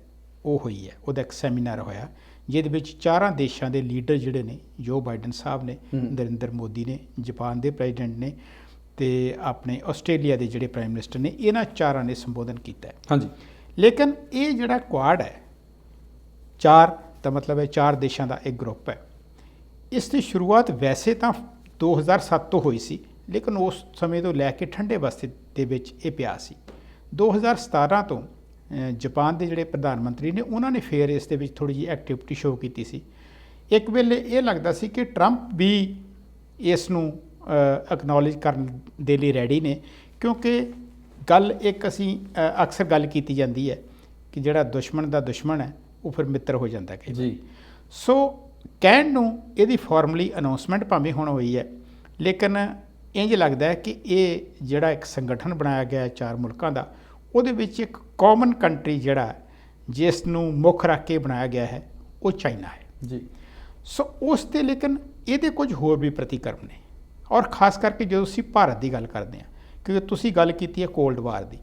ਉਹ ਹੋਈ ਹੈ, ਉਹਦਾ ਇੱਕ ਸੈਮੀਨਾਰ ਹੋਇਆ ਜਿਹਦੇ ਵਿੱਚ 4 ਦੇਸ਼ਾਂ ਦੇ ਲੀਡਰ ਜਿਹੜੇ ਨੇ, ਜੋ ਬਾਈਡਨ ਸਾਹਿਬ ਨੇ, ਨਰਿੰਦਰ ਮੋਦੀ ਨੇ, ਜਾਪਾਨ ਦੇ ਪ੍ਰੈਜ਼ੀਡੈਂਟ ਨੇ ਤੇ ਆਪਣੇ ਆਸਟ੍ਰੇਲੀਆ ਦੇ ਜਿਹੜੇ ਪ੍ਰਾਈਮ ਮਿਨਿਸਟਰ ਨੇ, ਇਹਨਾਂ 4 ਨੇ ਸੰਬੋਧਨ ਕੀਤਾ ਹੈ। ਹਾਂਜੀ। ਲੇਕਿਨ ਇਹ ਜਿਹੜਾ ਕੁਆਡ ਹੈ, 4 ਦਾ ਮਤਲਬ ਹੈ 4 ਦੇਸ਼ਾਂ ਦਾ ਇੱਕ ਗਰੁੱਪ ਹੈ। ਇਸ ਦੀ ਸ਼ੁਰੂਆਤ ਵੈਸੇ ਤਾਂ 2007 ਤੋਂ ਹੋਈ ਸੀ, ਲੇਕਿਨ ਉਸ ਸਮੇਂ ਤੋਂ ਲੈ ਕੇ ਠੰਡੇ ਵਸਤ ਦੇ ਵਿੱਚ ਇਹ ਪਿਆ ਸੀ। 2017 ਤੋਂ ਜਾਪਾਨ ਦੇ ਜਿਹੜੇ ਪ੍ਰਧਾਨ ਮੰਤਰੀ ਨੇ, ਉਹਨਾਂ ਨੇ ਫਿਰ ਇਸ ਦੇ ਵਿੱਚ ਥੋੜ੍ਹੀ ਜਿਹੀ ਐਕਟੀਵਿਟੀ ਸ਼ੋਅ ਕੀਤੀ ਸੀ। ਇੱਕ ਵੇਲੇ ਇਹ ਲੱਗਦਾ ਸੀ ਕਿ ਟਰੰਪ ਵੀ ਇਸ ਨੂੰ ਐਕਨੋਲੇਜ ਕਰਨ ਦੇ ਲਈ ਰੈਡੀ ਨੇ, ਕਿਉਂਕਿ ਗੱਲ ਇੱਕ ਅਸੀਂ ਅਕਸਰ ਗੱਲ ਕੀਤੀ ਜਾਂਦੀ ਹੈ ਕਿ ਜਿਹੜਾ ਦੁਸ਼ਮਣ ਦਾ ਦੁਸ਼ਮਣ ਹੈ ਉਹ ਫਿਰ ਮਿੱਤਰ ਹੋ ਜਾਂਦਾ ਹੈ ਜੀ। ਸੋ ਕਹਿਣ ਨੂੰ ਇਹਦੀ ਫਾਰਮਲੀ ਅਨਾਉਂਸਮੈਂਟ ਭਾਵੇਂ ਹੁਣ ਹੋਈ ਹੈ, ਲੇਕਿਨ ਇੰਝ ਲੱਗਦਾ ਹੈ ਕਿ ਇਹ ਜਿਹੜਾ ਇੱਕ ਸੰਗਠਨ ਬਣਾਇਆ ਗਿਆ 4 ਮੁਲਕਾਂ ਦਾ, ਉਹਦੇ ਵਿੱਚ ਇੱਕ ਕਾਮਨ ਕੰਟਰੀ ਜਿਹੜਾ ਜਿਸ ਨੂੰ ਮੁੱਖ ਰੱਖ ਕੇ ਬਣਾਇਆ ਗਿਆ ਹੈ ਉਹ ਚਾਈਨਾ ਹੈ ਜੀ। ਸੋ ਉਸ 'ਤੇ ਲੇਕਿਨ ਇਹਦੇ ਕੁਝ ਹੋਰ ਵੀ ਪ੍ਰਤੀਕਰਮ ਨੇ, ਔਰ ਖ਼ਾਸ ਕਰਕੇ ਜਦੋਂ ਅਸੀਂ ਭਾਰਤ ਦੀ ਗੱਲ ਕਰਦੇ ਹਾਂ, ਕਿਉਂਕਿ ਤੁਸੀਂ ਗੱਲ ਕੀਤੀ ਹੈ ਕੋਲਡ ਵਾਰ ਦੀ।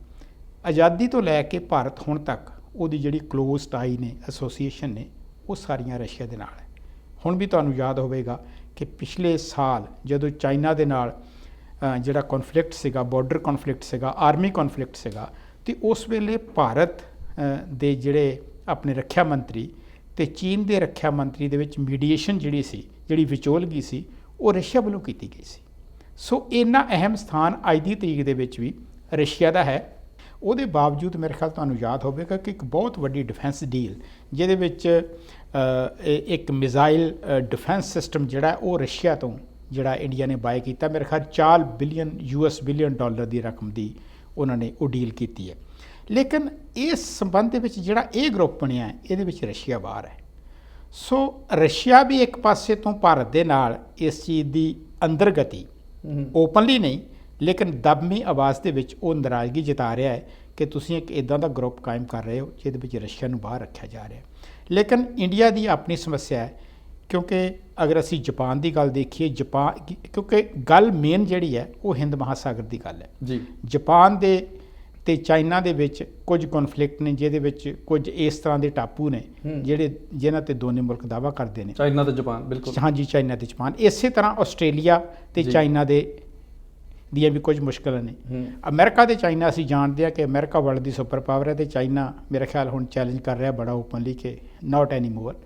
ਆਜ਼ਾਦੀ ਤੋਂ ਲੈ ਕੇ ਭਾਰਤ ਹੁਣ ਤੱਕ ਉਹਦੀ ਜਿਹੜੀ ਕਲੋਜ਼ ਟਾਈ ਨੇ, ਐਸੋਸੀਏਸ਼ਨ ਨੇ, ਉਹ ਸਾਰੀਆਂ ਰਸ਼ੀਆ ਦੇ ਨਾਲ ਹੈ। ਹੁਣ ਵੀ ਤੁਹਾਨੂੰ ਯਾਦ ਹੋਵੇਗਾ ਕਿ ਪਿਛਲੇ ਸਾਲ ਜਦੋਂ ਚਾਈਨਾ ਦੇ ਨਾਲ ਜਿਹੜਾ ਕੌਨਫਲਿਕਟ ਸੀਗਾ, ਬਾਰਡਰ ਕੌਨਫਲਿਕਟ ਸੀਗਾ, ਆਰਮੀ ਕੌਨਫਲਿਕਟ ਸੀਗਾ, ਤੇ ਉਸ ਵੇਲੇ ਭਾਰਤ ਦੇ ਜਿਹੜੇ ਆਪਣੇ ਰੱਖਿਆ ਮੰਤਰੀ ਤੇ ਚੀਨ ਦੇ ਰੱਖਿਆ ਮੰਤਰੀ ਦੇ ਵਿੱਚ ਮੀਡੀਏਸ਼ਨ ਜਿਹੜੀ ਸੀ, ਜਿਹੜੀ ਵਿਚੋਲਗੀ ਸੀ, ਉਹ ਰਸ਼ੀਆ ਵੱਲੋਂ ਕੀਤੀ ਗਈ ਸੀ। ਸੋ ਇੰਨਾ ਅਹਿਮ ਸਥਾਨ ਅੱਜ ਦੀ ਤਰੀਕ ਦੇ ਵਿੱਚ ਵੀ ਰਸ਼ੀਆ ਦਾ ਹੈ। ਉਹਦੇ ਬਾਵਜੂਦ ਮੇਰੇ ਖਿਆਲ ਤੁਹਾਨੂੰ ਯਾਦ ਹੋਵੇਗਾ ਕਿ ਇੱਕ ਬਹੁਤ ਵੱਡੀ ਡਿਫੈਂਸ ਡੀਲ, ਜਿਹਦੇ ਵਿੱਚ ਇੱਕ ਮਿਜ਼ਾਈਲ ਡਿਫੈਂਸ ਸਿਸਟਮ ਜਿਹੜਾ ਉਹ ਰਸ਼ੀਆ ਤੋਂ ਜਿਹੜਾ ਇੰਡੀਆ ਨੇ ਬਾਏ ਕੀਤਾ, ਮੇਰੇ ਖਿਆਲ 4 ਬਿਲੀਅਨ ਬਿਲੀਅਨ ਡਾਲਰ ਦੀ ਰਕਮ ਦੀ ਉਹਨਾਂ ਨੇ ਉਹ ਡੀਲ ਕੀਤੀ ਹੈ। ਲੇਕਿਨ ਇਸ ਸੰਬੰਧ ਦੇ ਵਿੱਚ ਜਿਹੜਾ ਇਹ ਗਰੁੱਪ ਬਣਿਆ, ਇਹਦੇ ਵਿੱਚ ਰਸ਼ੀਆ ਬਾਹਰ ਹੈ। ਸੋ ਰਸ਼ੀਆ ਵੀ ਇੱਕ ਪਾਸੇ ਤੋਂ ਭਾਰਤ ਦੇ ਨਾਲ ਇਸ ਚੀਜ਼ ਦੀ ਅੰਦਰਗਤੀ ਓਪਨਲੀ ਨਹੀਂ, ਲੇਕਿਨ ਦਬਮੀ ਆਵਾਜ਼ ਦੇ ਵਿੱਚ ਉਹ ਨਾਰਾਜ਼ਗੀ ਜਤਾ ਰਿਹਾ ਹੈ ਕਿ ਤੁਸੀਂ ਇੱਕ ਇੱਦਾਂ ਦਾ ਗਰੁੱਪ ਕਾਇਮ ਕਰ ਰਹੇ ਹੋ ਜਿਹਦੇ ਵਿੱਚ ਰਸ਼ੀਆ ਨੂੰ ਬਾਹਰ ਰੱਖਿਆ ਜਾ ਰਿਹਾ। ਲੇਕਿਨ ਇੰਡੀਆ ਦੀ ਆਪਣੀ ਸਮੱਸਿਆ ਹੈ, ਕਿਉਂਕਿ ਅਗਰ ਅਸੀਂ ਜਾਪਾਨ ਦੀ ਗੱਲ ਦੇਖੀਏ, ਕਿਉਂਕਿ ਗੱਲ ਮੇਨ ਜਿਹੜੀ ਹੈ ਉਹ ਹਿੰਦ ਮਹਾਸਾਗਰ ਦੀ ਗੱਲ ਹੈ ਜੀ। ਜਾਪਾਨ ਦੇ ਤੇ ਚਾਈਨਾ ਦੇ ਵਿੱਚ ਕੁਝ ਕੌਨਫਲਿਕਟ ਨੇ, ਜਿਹਦੇ ਵਿੱਚ ਕੁਝ ਇਸ ਤਰ੍ਹਾਂ ਦੇ ਟਾਪੂ ਨੇ ਜਿਨ੍ਹਾਂ ਤੇ ਦੋਨੇ ਮੁਲਕ ਦਾਅਵਾ ਕਰਦੇ ਨੇ, ਚਾਈਨਾ ਤੇ ਜਾਪਾਨ। ਬਿਲਕੁਲ, ਹਾਂਜੀ, ਚਾਈਨਾ ਤੇ ਜਾਪਾਨ। ਇਸੇ ਤਰ੍ਹਾਂ ਆਸਟ੍ਰੇਲੀਆ ਤੇ ਚਾਈਨਾ ਦੀਆਂ ਵੀ ਕੁਝ ਮੁਸ਼ਕਲਾਂ ਨੇ। ਅਮਰੀਕਾ ਤੇ ਚਾਈਨਾ ਅਸੀਂ ਜਾਣਦੇ ਹਾਂ ਕਿ ਅਮਰੀਕਾ ਵਰਲਡ ਦੀ ਸੁਪਰ ਪਾਵਰ ਹੈ, ਤੇ ਚਾਈਨਾ ਮੇਰਾ ਖਿਆਲ ਹੁਣ ਚੈਲੰਜ ਕਰ ਰਿਹਾ ਬੜਾ ਓਪਨਲੀ ਕਿ ਨਾਟ ਐਨੀ ਮੋਰ।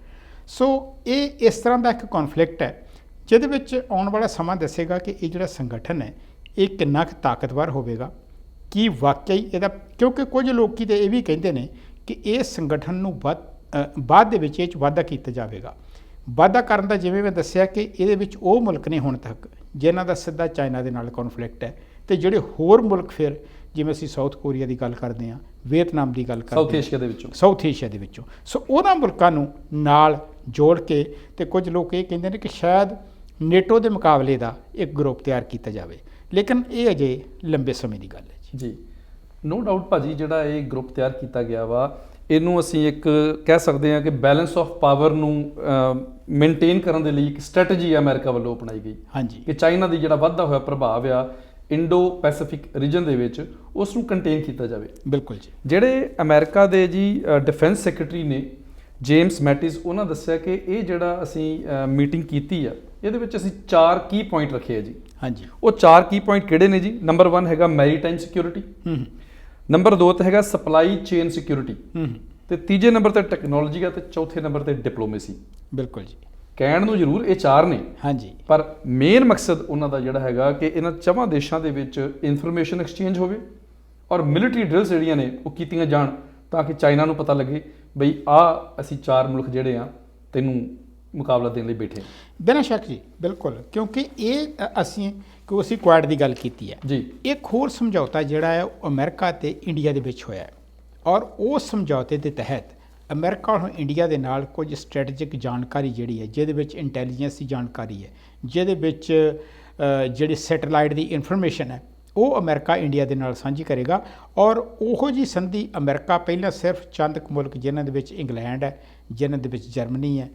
ਸੋ ਇਹ ਇਸ ਤਰ੍ਹਾਂ ਦਾ ਇੱਕ ਕੌਨਫਲਿਕਟ ਹੈ ਜਿਹਦੇ ਵਿੱਚ ਆਉਣ ਵਾਲਾ ਸਮਾਂ ਦੱਸੇਗਾ ਕਿ ਇਹ ਜਿਹੜਾ ਸੰਗਠਨ ਹੈ ਇਹ ਕਿੰਨਾ ਕੁ ਤਾਕਤਵਰ ਹੋਵੇਗਾ, ਕੀ ਵਾਕਈ ਇਹਦਾ, ਕਿਉਂਕਿ ਕੁਝ ਲੋਕੀ ਤਾਂ ਇਹ ਵੀ ਕਹਿੰਦੇ ਨੇ ਕਿ ਇਸ ਸੰਗਠਨ ਨੂੰ ਬਾਅਦ ਦੇ ਵਿੱਚ ਇਹ 'ਚ ਵਾਧਾ ਕੀਤਾ ਜਾਵੇਗਾ। ਵਾਧਾ ਕਰਨ ਦਾ, ਜਿਵੇਂ ਮੈਂ ਦੱਸਿਆ, ਕਿ ਇਹਦੇ ਵਿੱਚ ਉਹ ਮੁਲਕ ਨੇ ਹੁਣ ਤੱਕ ਜਿਨ੍ਹਾਂ ਦਾ ਸਿੱਧਾ ਚਾਈਨਾ ਦੇ ਨਾਲ ਕੌਨਫਲਿਕਟ ਹੈ, ਤੇ ਜਿਹੜੇ ਹੋਰ ਮੁਲਕ ਫਿਰ ਜਿਵੇਂ ਅਸੀਂ ਸਾਊਥ ਕੋਰੀਆ ਦੀ ਗੱਲ ਕਰਦੇ ਹਾਂ, ਵੀਅਤਨਾਮ ਦੀ ਗੱਲ ਕਰਦੇ ਹਾਂ, ਸਾਊਥ ਏਸ਼ੀਆ ਦੇ ਵਿੱਚੋਂ। ਸੋ ਉਹਨਾਂ ਮੁਲਕਾਂ ਨੂੰ ਨਾਲ ਜੋੜ ਕੇ, ਤੇ ਕੁਝ ਲੋਕ ਇਹ ਕਹਿੰਦੇ ਨੇ ਕਿ ਸ਼ਾਇਦ ਨੇਟੋ ਦੇ ਮੁਕਾਬਲੇ ਦਾ ਇੱਕ ਗਰੁੱਪ ਤਿਆਰ ਕੀਤਾ ਜਾਵੇ, ਲੇਕਿਨ ਇਹ ਅਜੇ ਲੰਬੇ ਸਮੇਂ ਦੀ ਗੱਲ ਹੈ ਜੀ। ਨੋ ਡਾਊਟ ਭਾਜੀ, ਜਿਹੜਾ ਇਹ ਗਰੁੱਪ ਤਿਆਰ ਕੀਤਾ ਗਿਆ ਵਾ, ਇਹਨੂੰ ਅਸੀਂ ਇੱਕ ਕਹਿ ਸਕਦੇ ਹਾਂ ਕਿ ਬੈਲੈਂਸ ਆਫ ਪਾਵਰ ਨੂੰ ਮੇਨਟੇਨ ਕਰਨ ਦੇ ਲਈ ਇੱਕ ਸਟ੍ਰੈਟਜੀ ਅਮਰੀਕਾ ਵੱਲੋਂ ਅਪਣਾਈ ਗਈ। ਹਾਂਜੀ, ਕਿ ਚਾਈਨਾ ਦੀ ਜਿਹੜਾ ਵੱਧਦਾ ਹੋਇਆ ਪ੍ਰਭਾਵ ਆ ਇੰਡੋ ਪੈਸੀਫਿਕ ਰੀਜਨ ਦੇ ਵਿੱਚ, ਉਸ ਨੂੰ ਕੰਟੇਨ ਕੀਤਾ ਜਾਵੇ। ਬਿਲਕੁਲ ਜੀ। ਜਿਹੜੇ ਅਮਰੀਕਾ ਦੇ ਜੀ ਡਿਫੈਂਸ ਸੈਕਟਰੀ ਨੇ ਜੇਮਸ ਮੈਟਿਸ, ਉਹਨਾਂ ਦੱਸਿਆ ਕਿ ਇਹ ਜਿਹੜਾ ਅਸੀਂ ਮੀਟਿੰਗ ਕੀਤੀ ਆ, ਇਹਦੇ ਵਿੱਚ ਅਸੀਂ 4 ਕੀ ਪੁਆਇੰਟ ਰੱਖੇ ਆ ਜੀ। ਹਾਂਜੀ, ਉਹ 4 ਕੀ ਪੁਆਇੰਟ ਕਿਹੜੇ ਨੇ ਜੀ? ਨੰਬਰ 1 ਹੈਗਾ ਮੈਰੀਟਾਈਮ ਸਿਕਿਉਰਿਟੀ, ਨੰਬਰ 2 ਤੇ ਹੈਗਾ ਸਪਲਾਈ ਚੇਨ ਸਿਕਿਉਰਿਟੀ, ਤੇ ਤੀਜੇ ਨੰਬਰ ਤੇ ਟੈਕਨੋਲੋਜੀ ਆ, ਤੇ ਚੌਥੇ ਨੰਬਰ ਤੇ ਡਿਪਲੋਮੇਸੀ। ਬਿਲਕੁਲ ਜੀ। ਕਹਿਣ ਨੂੰ ਜ਼ਰੂਰ ਇਹ 4 ਨੇ, ਹਾਂਜੀ, ਪਰ ਮੇਨ ਮਕਸਦ ਉਹਨਾਂ ਦਾ ਜਿਹੜਾ ਹੈਗਾ ਕਿ ਇਹਨਾਂ 4 ਦੇਸ਼ਾਂ ਦੇ ਵਿੱਚ ਇਨਫੋਰਮੇਸ਼ਨ ਐਕਸਚੇਂਜ ਹੋਵੇ ਔਰ ਮਿਲਟਰੀ ਡਰਿਲਸ ਜਿਹੜੀਆਂ ਨੇ ਉਹ ਕੀਤੀਆਂ ਜਾਣ, ਤਾਂ ਕਿ ਚਾਈਨਾ ਨੂੰ ਪਤਾ ਲੱਗੇ ਬਈ ਅਸੀਂ 4 ਮੁਲਕ ਜਿਹੜੇ ਆ ਤੈਨੂੰ ਮੁਕਾਬਲਾ ਦੇਣ ਲਈ ਬੈਠੇ। ਬਿਨਾਂ ਸ਼ੱਕ ਜੀ, ਬਿਲਕੁਲ, ਕਿਉਂਕਿ ਇਹ ਅਸੀਂ ਕੁਆਡ ਦੀ ਗੱਲ ਕੀਤੀ ਹੈ ਜੀ। ਇੱਕ ਹੋਰ ਸਮਝੌਤਾ ਜਿਹੜਾ ਹੈ ਉਹ ਅਮਰੀਕਾ ਤੇ ਇੰਡੀਆ ਦੇ ਵਿੱਚ ਹੋਇਆ ਹੈ, ਔਰ ਉਸ ਸਮਝੌਤੇ ਦੇ ਤਹਿਤ ਅਮਰੀਕਾ ਹੁਣ ਇੰਡੀਆ ਦੇ ਨਾਲ ਕੁਝ ਸਟ੍ਰੈਟੇਜਿਕ ਜਾਣਕਾਰੀ ਜਿਹੜੀ ਹੈ, ਜਿਹਦੇ ਵਿੱਚ ਇੰਟੈਲੀਜੈਂਸ ਦੀ ਜਾਣਕਾਰੀ ਹੈ, ਜਿਹਦੇ ਵਿੱਚ ਜਿਹੜੀ ਸੈਟੇਲਾਈਟ ਦੀ ਇਨਫੋਰਮੇਸ਼ਨ ਹੈ, ਉਹ ਅਮਰੀਕਾ ਇੰਡੀਆ ਦੇ ਨਾਲ ਸਾਂਝੀ ਕਰੇਗਾ। ਔਰ ਉਹੋ ਜਿਹੀ ਸੰਧੀ ਅਮਰੀਕਾ ਪਹਿਲਾਂ ਸਿਰਫ ਚੰਦ ਕੁ ਮੁਲਕ, ਜਿਨ੍ਹਾਂ ਦੇ ਵਿੱਚ ਇੰਗਲੈਂਡ ਹੈ, ਜਿਨ੍ਹਾਂ ਦੇ ਵਿੱਚ ਜਰਮਨੀ ਹੈ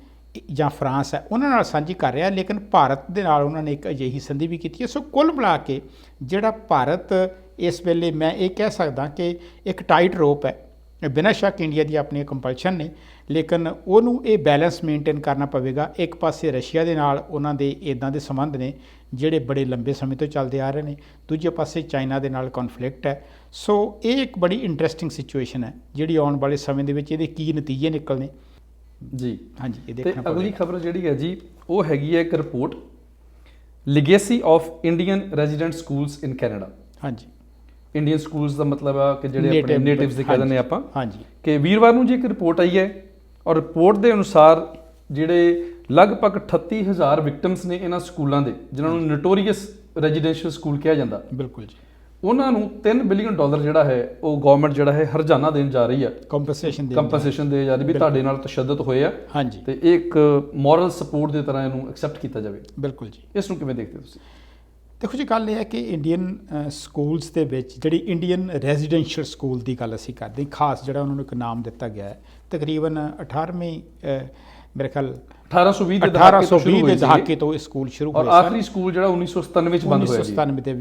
ਜਾਂ ਫਰਾਂਸ ਹੈ, ਉਹਨਾਂ ਨਾਲ ਸਾਂਝੀ ਕਰ ਰਿਹਾ, ਲੇਕਿਨ ਭਾਰਤ ਦੇ ਨਾਲ ਉਹਨਾਂ ਨੇ ਇੱਕ ਅਜਿਹੀ ਸੰਧੀ ਵੀ ਕੀਤੀ ਹੈ। ਸੋ ਕੁੱਲ ਮਿਲਾ ਕੇ ਜਿਹੜਾ ਭਾਰਤ ਇਸ ਵੇਲੇ, ਮੈਂ ਇਹ ਕਹਿ ਸਕਦਾ ਕਿ ਇੱਕ ਟਾਈਟ ਰੋਪ ਹੈ। ਬਿਨਾਂ ਸ਼ੱਕ ਇੰਡੀਆ ਦੀ ਆਪਣੀਆਂ ਕੰਪਲਸ਼ਨ ਨੇ, ਲੇਕਿਨ ਉਹਨੂੰ ਇਹ ਬੈਲੈਂਸ ਮੇਨਟੇਨ ਕਰਨਾ ਪਵੇਗਾ। ਇੱਕ ਪਾਸੇ ਰਸ਼ੀਆ ਦੇ ਨਾਲ ਉਹਨਾਂ ਦੇ ਇੱਦਾਂ ਦੇ ਸੰਬੰਧ ਨੇ ਜਿਹੜੇ ਬੜੇ ਲੰਬੇ ਸਮੇਂ ਤੋਂ ਚੱਲਦੇ ਆ ਰਹੇ ਨੇ, ਦੂਜੇ ਪਾਸੇ ਚਾਈਨਾ ਦੇ ਨਾਲ ਕੌਨਫਲਿਕਟ ਹੈ। ਸੋ ਇਹ ਇੱਕ ਬੜੀ ਇੰਟਰਸਟਿੰਗ ਸਿਚੁਏਸ਼ਨ ਹੈ ਜਿਹੜੀ ਆਉਣ ਵਾਲੇ ਸਮੇਂ ਦੇ ਵਿੱਚ ਇਹਦੇ ਕੀ ਨਤੀਜੇ ਨਿਕਲਣੇ ਜੀ। ਹਾਂਜੀ, ਇਹ ਤੇ ਦੇਖਣਾ। ਅਗਲੀ ਖਬਰ ਜਿਹੜੀ ਹੈ ਜੀ, ਉਹ ਹੈਗੀ ਹੈ ਇੱਕ report, legacy of Indian resident schools in Canada. ਹਾਂਜੀ, ਇੰਡੀਅਨ ਸਕੂਲਸ ਦਾ ਮਤਲਬ ਆ ਕਿ ਜਿਹੜੇ ਆਪਣੇ ਨੇਟਿਵਸ ਦੇ ਕਹਿ ਦਿੰਦੇ ਆਪਾਂ। ਹਾਂਜੀ, ਕਿ ਵੀਰਵਾਰ ਨੂੰ ਜੀ ਇੱਕ ਰਿਪੋਰਟ ਆਈ ਹੈ, ਔਰ ਰਿਪੋਰਟ ਦੇ ਅਨੁਸਾਰ ਜਿਹੜੇ ਲਗਭਗ 38,000 ਵਿਕਟਮਸ ਨੇ ਇਹਨਾਂ ਸਕੂਲਾਂ ਦੇ, ਜਿਨ੍ਹਾਂ ਨੂੰ ਨੋਟੋਰੀਅਸ ਰੈਜ਼ੀਡੈਂਸ਼ੀਅਲ ਸਕੂਲ ਕਿਹਾ ਜਾਂਦਾ। ਬਿਲਕੁਲ ਜੀ। ਉਹਨਾਂ ਨੂੰ $3 ਬਿਲੀਅਨ ਜਿਹੜਾ ਹੈ ਉਹ ਗਵਰਨਮੈਂਟ ਜਿਹੜਾ ਹੈ ਹਰਜਾਨਾ ਦੇਣ ਜਾ ਰਹੀ ਹੈ, ਕੰਪਨਸੇਸ਼ਨ ਦੇ ਜਾ ਰਹੀ ਵੀ ਤੁਹਾਡੇ ਨਾਲ ਤਸ਼ੱਦਦ ਹੋਏ ਆ। ਹਾਂਜੀ, ਤੇ ਇਹ ਇੱਕ ਮੋਰਲ ਸਪੋਰਟ ਦੀ ਤਰ੍ਹਾਂ ਇਹਨੂੰ ਐਕਸੈਪਟ ਕੀਤਾ ਜਾਵੇ। ਬਿਲਕੁਲ ਜੀ। ਇਸ ਨੂੰ ਕਿਵੇਂ ਦੇਖਦੇ ਤੁਸੀਂ? ਦੇਖੋ ਜੀ, ਗੱਲ ਇਹ ਹੈ ਕਿ ਇੰਡੀਅਨ ਸਕੂਲਸ ਦੇ ਵਿੱਚ ਜਿਹੜੀ ਇੰਡੀਅਨ ਰੈਜ਼ੀਡੈਂਸ਼ੀਅਲ ਸਕੂਲ ਦੀ ਗੱਲ ਅਸੀਂ ਕਰਦੇ ਹਾਂ, ਖਾਸ ਜਿਹੜਾ ਉਹਨਾਂ ਨੂੰ ਇੱਕ ਨਾਮ ਦਿੱਤਾ ਗਿਆ ਹੈ, ਤਕਰੀਬਨ 18ਵੀਂ ਮੇਰੇ ਖਿਆਲ 1820 ਦੇ ਦਹਾਕੇ ਤੋਂ ਇਹ ਸਕੂਲ ਸ਼ੁਰੂ ਹੋਇਆ, ਔਰ ਆਖਰੀ ਸਕੂਲ ਜਿਹੜਾ 1997 ਚ ਬੰਦ ਹੋਇਆ। 1997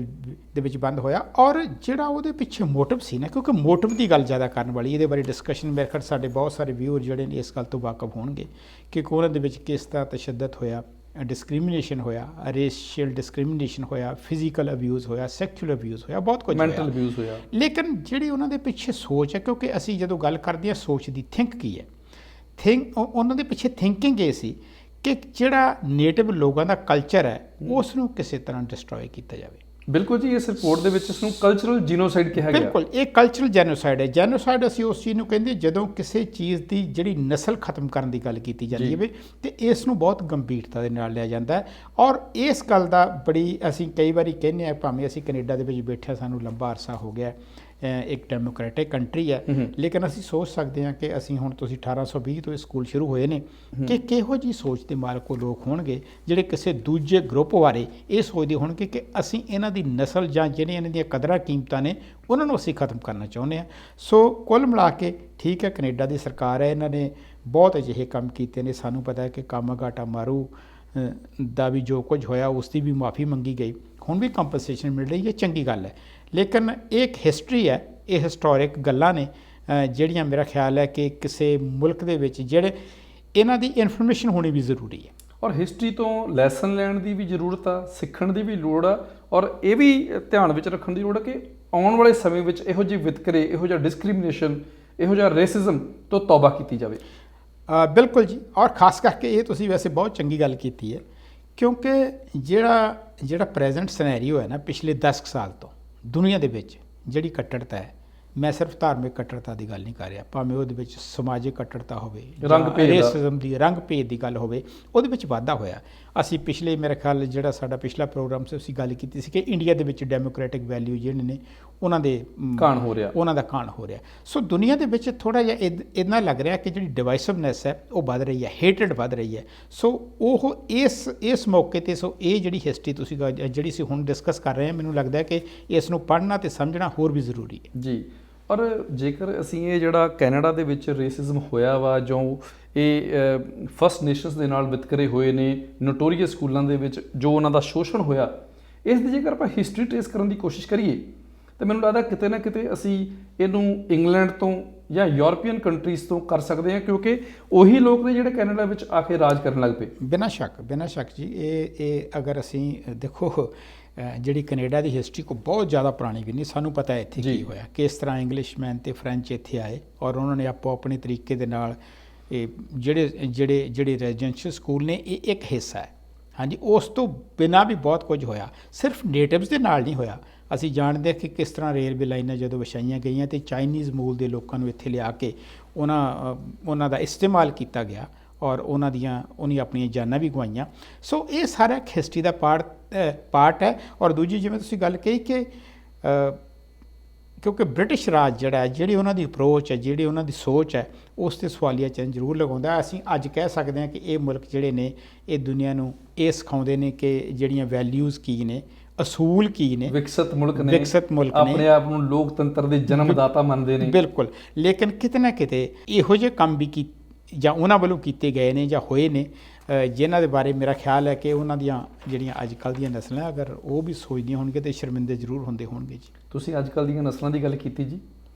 ਦੇ ਵਿੱਚ ਬੰਦ ਹੋਇਆ। ਔਰ ਜਿਹੜਾ ਉਹਦੇ ਪਿੱਛੇ ਮੋਟਿਵ ਸੀ ਨਾ, ਕਿਉਂਕਿ ਮੋਟਿਵ ਦੀ ਗੱਲ ਜ਼ਿਆਦਾ ਕਰਨ ਵਾਲੀ, ਇਹਦੇ ਬਾਰੇ ਡਿਸਕਸ਼ਨ ਮੇਰੇ ਖਿਆਲ ਸਾਡੇ ਬਹੁਤ ਸਾਰੇ ਵਿਊਅਰ ਜਿਹੜੇ ਨੇ ਇਸ ਗੱਲ ਤੋਂ ਵਾਕਫ ਹੋਣਗੇ ਕਿ ਉਹਨਾਂ ਦੇ ਵਿੱਚ ਕਿਸ ਤਰ੍ਹਾਂ ਤਸ਼ੱਦਦ ਹੋਇਆ, ਡਿਸਕ੍ਰਿਮੀਨੇਸ਼ਨ ਹੋਇਆ, ਰੇਸ਼ੀਅਲ ਡਿਸਕ੍ਰਿਮੀਨੇਸ਼ਨ ਹੋਇਆ, ਫਿਜ਼ੀਕਲ ਅਬਿਊਜ਼ ਹੋਇਆ, ਸੈਕਸ਼ੂਅਲ ਅਬਿਊਜ਼ ਹੋਇਆ, ਬਹੁਤ ਕੁਝ ਮੈਂਟਲ ਹੋਇਆ। ਅਬਿਊਜ਼ ਹੋਇਆ। ਲੇਕਿਨ ਜਿਹੜੀ ਉਹਨਾਂ ਦੇ ਪਿੱਛੇ ਸੋਚ ਹੈ, ਕਿਉਂਕਿ ਅਸੀਂ ਜਦੋਂ ਗੱਲ ਕਰਦੇ ਹਾਂ ਸੋਚ ਦੀ, ਥਿੰਕ ਕੀ ਹੈ, ਉਹਨਾਂ ਦੇ ਪਿੱਛੇ ਥਿੰਕਿੰਗ ਇਹ ਸੀ ਕਿ ਜਿਹੜਾ ਨੇਟਿਵ ਲੋਕਾਂ ਦਾ ਕਲਚਰ ਹੈ ਉਸ ਨੂੰ ਕਿਸੇ ਤਰ੍ਹਾਂ ਡਿਸਟਰੋਏ ਕੀਤਾ ਜਾਵੇ। ਬਿਲਕੁਲ ਜੀ, ਇਸ ਰਿਪੋਰਟ ਦੇ ਵਿੱਚ ਇਸ ਨੂੰ ਕਲਚਰਲ ਜੀਨੋਸਾਈਡ ਕਿਹਾ ਗਿਆ। ਬਿਲਕੁਲ, ਇਹ ਕਲਚਰਲ ਜੈਨੋਸਾਈਡ ਹੈ। ਜੈਨੋਸਾਈਡ ਅਸੀਂ ਉਸ ਚੀਜ਼ ਨੂੰ ਕਹਿੰਦੇ ਜਦੋਂ ਕਿਸੇ ਚੀਜ਼ ਦੀ ਜਿਹੜੀ ਨਸਲ ਖਤਮ ਕਰਨ ਦੀ ਗੱਲ ਕੀਤੀ ਜਾਂਦੀ ਹੈ ਤੇ ਇਸ ਨੂੰ ਬਹੁਤ ਗੰਭੀਰਤਾ ਦੇ ਨਾਲ ਲਿਆ ਜਾਂਦਾ ਹੈ। ਔਰ ਇਸ ਗੱਲ ਦਾ ਬੜੀ ਅਸੀਂ ਕਈ ਵਾਰੀ ਕਹਿੰਦੇ ਹਾਂ, ਭਾਵੇਂ ਅਸੀਂ ਕੈਨੇਡਾ ਦੇ ਵਿੱਚ ਬੈਠੇ ਸਾਨੂੰ ਲੰਬਾ ਅਰਸਾ ਹੋ ਗਿਆ, ਇੱਕ ਡੈਮੋਕ੍ਰੈਟਿਕ ਕੰਟਰੀ ਹੈ, ਲੇਕਿਨ ਅਸੀਂ ਸੋਚ ਸਕਦੇ ਹਾਂ ਕਿ ਅਸੀਂ ਹੁਣ ਤੁਸੀਂ 1820 ਤੋਂ ਇਹ ਸਕੂਲ ਸ਼ੁਰੂ ਹੋਏ ਨੇ ਕਿ ਕਿਹੋ ਜਿਹੀ ਸੋਚ ਦੇ ਮਾਲਕ ਉਹ ਲੋਕ ਹੋਣਗੇ ਜਿਹੜੇ ਕਿਸੇ ਦੂਜੇ ਗਰੁੱਪ ਬਾਰੇ ਇਹ ਸੋਚਦੇ ਹੋਣਗੇ ਕਿ ਅਸੀਂ ਇਹਨਾਂ ਦੀ ਨਸਲ ਜਾਂ ਜਿਹੜੀਆਂ ਇਹਨਾਂ ਦੀਆਂ ਕਦਰਾਂ ਕੀਮਤਾਂ ਨੇ ਉਹਨਾਂ ਨੂੰ ਅਸੀਂ ਖਤਮ ਕਰਨਾ ਚਾਹੁੰਦੇ ਹਾਂ। ਸੋ ਕੁੱਲ ਮਿਲਾ ਕੇ ਠੀਕ ਹੈ, ਕੈਨੇਡਾ ਦੀ ਸਰਕਾਰ ਹੈ, ਇਹਨਾਂ ਨੇ ਬਹੁਤ ਅਜਿਹੇ ਕੰਮ ਕੀਤੇ ਨੇ। ਸਾਨੂੰ ਪਤਾ ਹੈ ਕਿ ਕਾਮਾਗਾਟਾ ਮਾਰੂ ਦਾ ਵੀ ਜੋ ਕੁਝ ਹੋਇਆ ਉਸ ਦੀ ਵੀ ਮਾਫੀ ਮੰਗੀ ਗਈ, ਹੁਣ ਵੀ ਕੰਪਨਸੇਸ਼ਨ ਮਿਲ ਰਹੀ ਹੈ, ਚੰਗੀ ਗੱਲ ਹੈ। ਲੇਕਿਨ ਇਹ ਇੱਕ ਹਿਸਟਰੀ ਹੈ, ਇਹ ਹਿਸਟੋਰਿਕ ਗੱਲਾਂ ਨੇ ਜਿਹੜੀਆਂ ਮੇਰਾ ਖਿਆਲ ਹੈ ਕਿ ਕਿਸੇ ਮੁਲਕ ਦੇ ਵਿੱਚ ਜਿਹੜੇ ਇਹਨਾਂ ਦੀ ਇਨਫੋਰਮੇਸ਼ਨ ਹੋਣੀ ਵੀ ਜ਼ਰੂਰੀ ਹੈ। ਔਰ ਹਿਸਟਰੀ ਤੋਂ ਲੈਸਨ ਲੈਣ ਦੀ ਵੀ ਜ਼ਰੂਰਤ ਆ, ਸਿੱਖਣ ਦੀ ਵੀ ਲੋੜ ਆ, ਔਰ ਇਹ ਵੀ ਧਿਆਨ ਵਿੱਚ ਰੱਖਣ ਦੀ ਲੋੜ ਹੈ ਕਿ ਆਉਣ ਵਾਲੇ ਸਮੇਂ ਵਿੱਚ ਇਹੋ ਜਿਹੇ ਵਿਤਕਰੇ, ਇਹੋ ਜਿਹਾ ਡਿਸਕ੍ਰਿਮੀਨੇਸ਼ਨ, ਇਹੋ ਜਿਹਾ ਰੇਸਿਜ਼ਮ ਤੋਂ ਤੌਬਾ ਕੀਤੀ ਜਾਵੇ। ਬਿਲਕੁਲ ਜੀ, ਔਰ ਖਾਸ ਕਰਕੇ ਇਹ ਤੁਸੀਂ ਵੈਸੇ ਬਹੁਤ ਚੰਗੀ ਗੱਲ ਕੀਤੀ ਹੈ, ਕਿਉਂਕਿ ਜਿਹੜਾ ਪ੍ਰੈਜ਼ੈਂਟ ਸਿਨੈਰੀਓ ਹੈ ਨਾ ਪਿਛਲੇ 10 ਸਾਲ ਤੋਂ ਦੁਨੀਆ ਦੇ ਵਿੱਚ ਜਿਹੜੀ ਕੱਟੜਤਾ ਹੈ, ਮੈਂ ਸਿਰਫ ਧਾਰਮਿਕ ਕੱਟੜਤਾ ਦੀ ਗੱਲ ਨਹੀਂ ਕਰ ਰਿਹਾ, ਭਾਵੇਂ ਉਹਦੇ ਵਿੱਚ ਸਮਾਜਿਕ ਕੱਟੜਤਾ ਹੋਵੇ, ਰੇਸਿਜ਼ਮ ਦੀ, ਰੰਗ ਭੇਦ ਦੀ ਗੱਲ ਹੋਵੇ, ਉਹਦੇ ਵਿੱਚ ਵਾਧਾ ਹੋਇਆ। ਅਸੀਂ ਪਿਛਲੇ ਮੇਰੇ ਖਿਆਲ ਜਿਹੜਾ ਸਾਡਾ ਪਿਛਲਾ ਪ੍ਰੋਗਰਾਮ ਸੀ ਅਸੀਂ ਗੱਲ ਕੀਤੀ ਸੀ ਕਿ ਇੰਡੀਆ ਦੇ ਵਿੱਚ ਡੈਮੋਕ੍ਰੈਟਿਕ ਵੈਲਿਊ ਜਿਹੜੇ ਨੇ ਉਹਨਾਂ ਦੇ ਕਾਣ ਹੋ ਰਿਹਾ, ਉਹਨਾਂ ਦਾ ਕਾਣ ਹੋ ਰਿਹਾ। ਸੋ ਦੁਨੀਆ ਦੇ ਵਿੱਚ ਥੋੜ੍ਹਾ ਜਿਹਾ ਇੱਦਾਂ ਲੱਗ ਰਿਹਾ ਕਿ ਜਿਹੜੀ ਡਿਵਾਈਸਿਵਨੈਸ ਹੈ ਉਹ ਵੱਧ ਰਹੀ ਹੈ, ਹੇਟਡ ਵੱਧ ਰਹੀ ਹੈ। ਸੋ ਉਹ ਇਸ ਮੌਕੇ 'ਤੇ ਸੋ ਇਹ ਜਿਹੜੀ ਹਿਸਟਰੀ ਤੁਸੀਂ ਜਿਹੜੀ ਅਸੀਂ ਹੁਣ ਡਿਸਕਸ ਕਰ ਰਹੇ ਹਾਂ, ਮੈਨੂੰ ਲੱਗਦਾ ਹੈ ਕਿ ਇਸ ਨੂੰ ਪੜ੍ਹਨਾ ਅਤੇ ਸਮਝਣਾ ਹੋਰ ਵੀ ਜ਼ਰੂਰੀ ਹੈ ਜੀ। ਔਰ ਜੇਕਰ ਅਸੀਂ ਇਹ ਜਿਹੜਾ ਕੈਨੇਡਾ ਦੇ ਵਿੱਚ ਰੇਸਿਜ਼ਮ ਹੋਇਆ ਵਾ, ਜੋ ਇਹ ਫਸਟ ਨੇਸ਼ਨਸ ਦੇ ਨਾਲ ਵਿਤਕਰੇ ਹੋਏ ਨੇ, ਨੋਟੋਰੀਅਸ ਸਕੂਲਾਂ ਦੇ ਵਿੱਚ ਜੋ ਉਹਨਾਂ ਦਾ ਸ਼ੋਸ਼ਣ ਹੋਇਆ, ਇਸ ਦੀ ਜੇਕਰ ਆਪਾਂ ਹਿਸਟਰੀ ਟ੍ਰੇਸ ਕਰਨ ਦੀ ਕੋਸ਼ਿਸ਼ ਕਰੀਏ ਤਾਂ ਮੈਨੂੰ ਲੱਗਦਾ ਕਿਤੇ ਨਾ ਕਿਤੇ ਅਸੀਂ ਇਹਨੂੰ ਇੰਗਲੈਂਡ ਤੋਂ ਜਾਂ ਯੂਰਪੀਅਨ ਕੰਟਰੀਜ਼ ਤੋਂ ਕਰ ਸਕਦੇ ਹਾਂ, ਕਿਉਂਕਿ ਉਹੀ ਲੋਕ ਨੇ ਜਿਹੜੇ ਕੈਨੇਡਾ ਵਿੱਚ ਆ ਕੇ ਰਾਜ ਕਰਨ ਲੱਗ ਪਏ। ਬਿਨਾਂ ਸ਼ੱਕ ਜੀ, ਇਹ ਅਗਰ ਅਸੀਂ ਦੇਖੋ ਜਿਹੜੀ ਕੈਨੇਡਾ ਦੀ ਹਿਸਟਰੀ ਕੋ ਬਹੁਤ ਜ਼ਿਆਦਾ ਪੁਰਾਣੀ ਵੀ ਨਹੀਂ, ਸਾਨੂੰ ਪਤਾ ਹੈ ਇੱਥੇ ਕੀ ਹੋਇਆ, ਕਿਸ ਤਰ੍ਹਾਂ ਇੰਗਲਿਸ਼ਮੈਨ ਅਤੇ ਫਰੈਂਚ ਇੱਥੇ ਆਏ ਔਰ ਉਹਨਾਂ ਨੇ ਆਪੋ ਆਪਣੇ ਤਰੀਕੇ ਦੇ ਨਾਲ ਇਹ ਜਿਹੜੇ ਰੈਜ਼ੀਡੈਂਸ਼ੀਅਲ ਸਕੂਲ ਨੇ ਇਹ ਇੱਕ ਹਿੱਸਾ ਹੈ। ਹਾਂਜੀ, ਉਸ ਤੋਂ ਬਿਨਾਂ ਵੀ ਬਹੁਤ ਕੁਝ ਹੋਇਆ, ਸਿਰਫ ਨੇਟਿਵਸ ਦੇ ਨਾਲ ਨਹੀਂ ਹੋਇਆ। ਅਸੀਂ ਜਾਣਦੇ ਕਿ ਕਿਸ ਤਰ੍ਹਾਂ ਰੇਲਵੇ ਲਾਈਨਾਂ ਜਦੋਂ ਵਿਛਾਈਆਂ ਗਈਆਂ ਅਤੇ ਚਾਈਨੀਜ਼ ਮੂਲ ਦੇ ਲੋਕਾਂ ਨੂੰ ਇੱਥੇ ਲਿਆ ਕੇ ਉਹਨਾਂ ਦਾ ਇਸਤੇਮਾਲ ਕੀਤਾ ਗਿਆ ਔਰ ਉਹਨੇ ਆਪਣੀਆਂ ਜਾਨਾਂ ਵੀ ਗਵਾਈਆਂ। ਸੋ ਇਹ ਸਾਰਾ ਇੱਕ ਹਿਸਟਰੀ ਦਾ ਪਾਰਟ ਹੈ। ਔਰ ਦੂਜੀ, ਜਿਵੇਂ ਤੁਸੀਂ ਗੱਲ ਕਹੀ ਕਿ ਕਿਉਂਕਿ ਬ੍ਰਿਟਿਸ਼ ਰਾਜ ਜਿਹੜੀ ਉਹਨਾਂ ਦੀ ਅਪਰੋਚ ਹੈ, ਜਿਹੜੀ ਉਹਨਾਂ ਦੀ ਸੋਚ ਹੈ, ਉਸ 'ਤੇ ਸਵਾਲੀਆ ਚਿੰਨ੍ਹ ਜ਼ਰੂਰ ਲਗਾਉਂਦਾ। ਅਸੀਂ ਅੱਜ ਕਹਿ ਸਕਦੇ ਹਾਂ ਕਿ ਇਹ ਮੁਲਕ ਜਿਹੜੇ ਨੇ ਇਹ ਦੁਨੀਆ ਨੂੰ ਇਹ ਸਿਖਾਉਂਦੇ ਨੇ ਕਿ ਜਿਹੜੀਆਂ ਵੈਲਿਊਜ਼ ਕੀ ਨੇ, ਅਸੂਲ ਕੀ ਨੇ, ਵਿਕਸਿਤ ਮੁਲਕ ਨੇ, ਆਪਣੇ ਆਪ ਨੂੰ ਲੋਕਤੰਤਰ ਦੇ ਜਨਮਦਾਤਾ ਮੰਨਦੇ ਨੇ। ਬਿਲਕੁਲ, ਲੇਕਿਨ ਕਿਤੇ ਨਾ ਕਿਤੇ ਇਹੋ ਜਿਹੇ ਕੰਮ ਵੀ ਜਾਂ ਉਹਨਾਂ ਵੱਲੋਂ ਕੀਤੇ ਗਏ ਨੇ ਜਾਂ ਹੋਏ ਨੇ ਜਿਨ੍ਹਾਂ ਦੇ ਬਾਰੇ ਮੇਰਾ ਖਿਆਲ ਹੈ ਕਿ ਉਹਨਾਂ ਦੀਆਂ ਜਿਹੜੀਆਂ ਅੱਜ ਕੱਲ੍ਹ ਦੀਆਂ ਨਸਲਾਂ ਅਗਰ ਉਹ ਵੀ ਸੋਚਦੀਆਂ ਹੋਣਗੇ ਤਾਂ ਸ਼ਰਮਿੰਦੇ ਜ਼ਰੂਰ ਹੁੰਦੇ ਹੋਣਗੇ ਜੀ। ਤੁਸੀਂ ਅੱਜ ਕੱਲ੍ਹ ਦੀਆਂ ਨਸਲਾਂ ਦੀ ਗੱਲ ਕੀਤੀ ਜੀ।